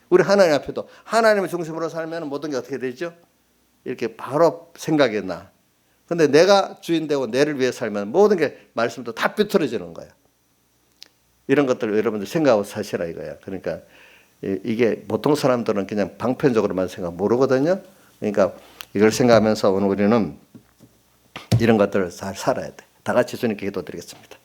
우리 하나님 앞에도 하나님을 중심으로 살면 모든 게 어떻게 되죠? 이렇게 바로 생각이 나. 근데 내가 주인 되고 내를 위해 살면 모든 게 말씀도 다 삐뚤어지는 거예요. 이런 것들 여러분들 생각하고 사시라 이거야. 그러니까 이게 보통 사람들은 그냥 방편적으로만 모르거든요. 그러니까 이걸 생각하면서 오늘 우리는 이런 것들을 잘 살아야 돼. 다 같이 주님께 기도드리겠습니다.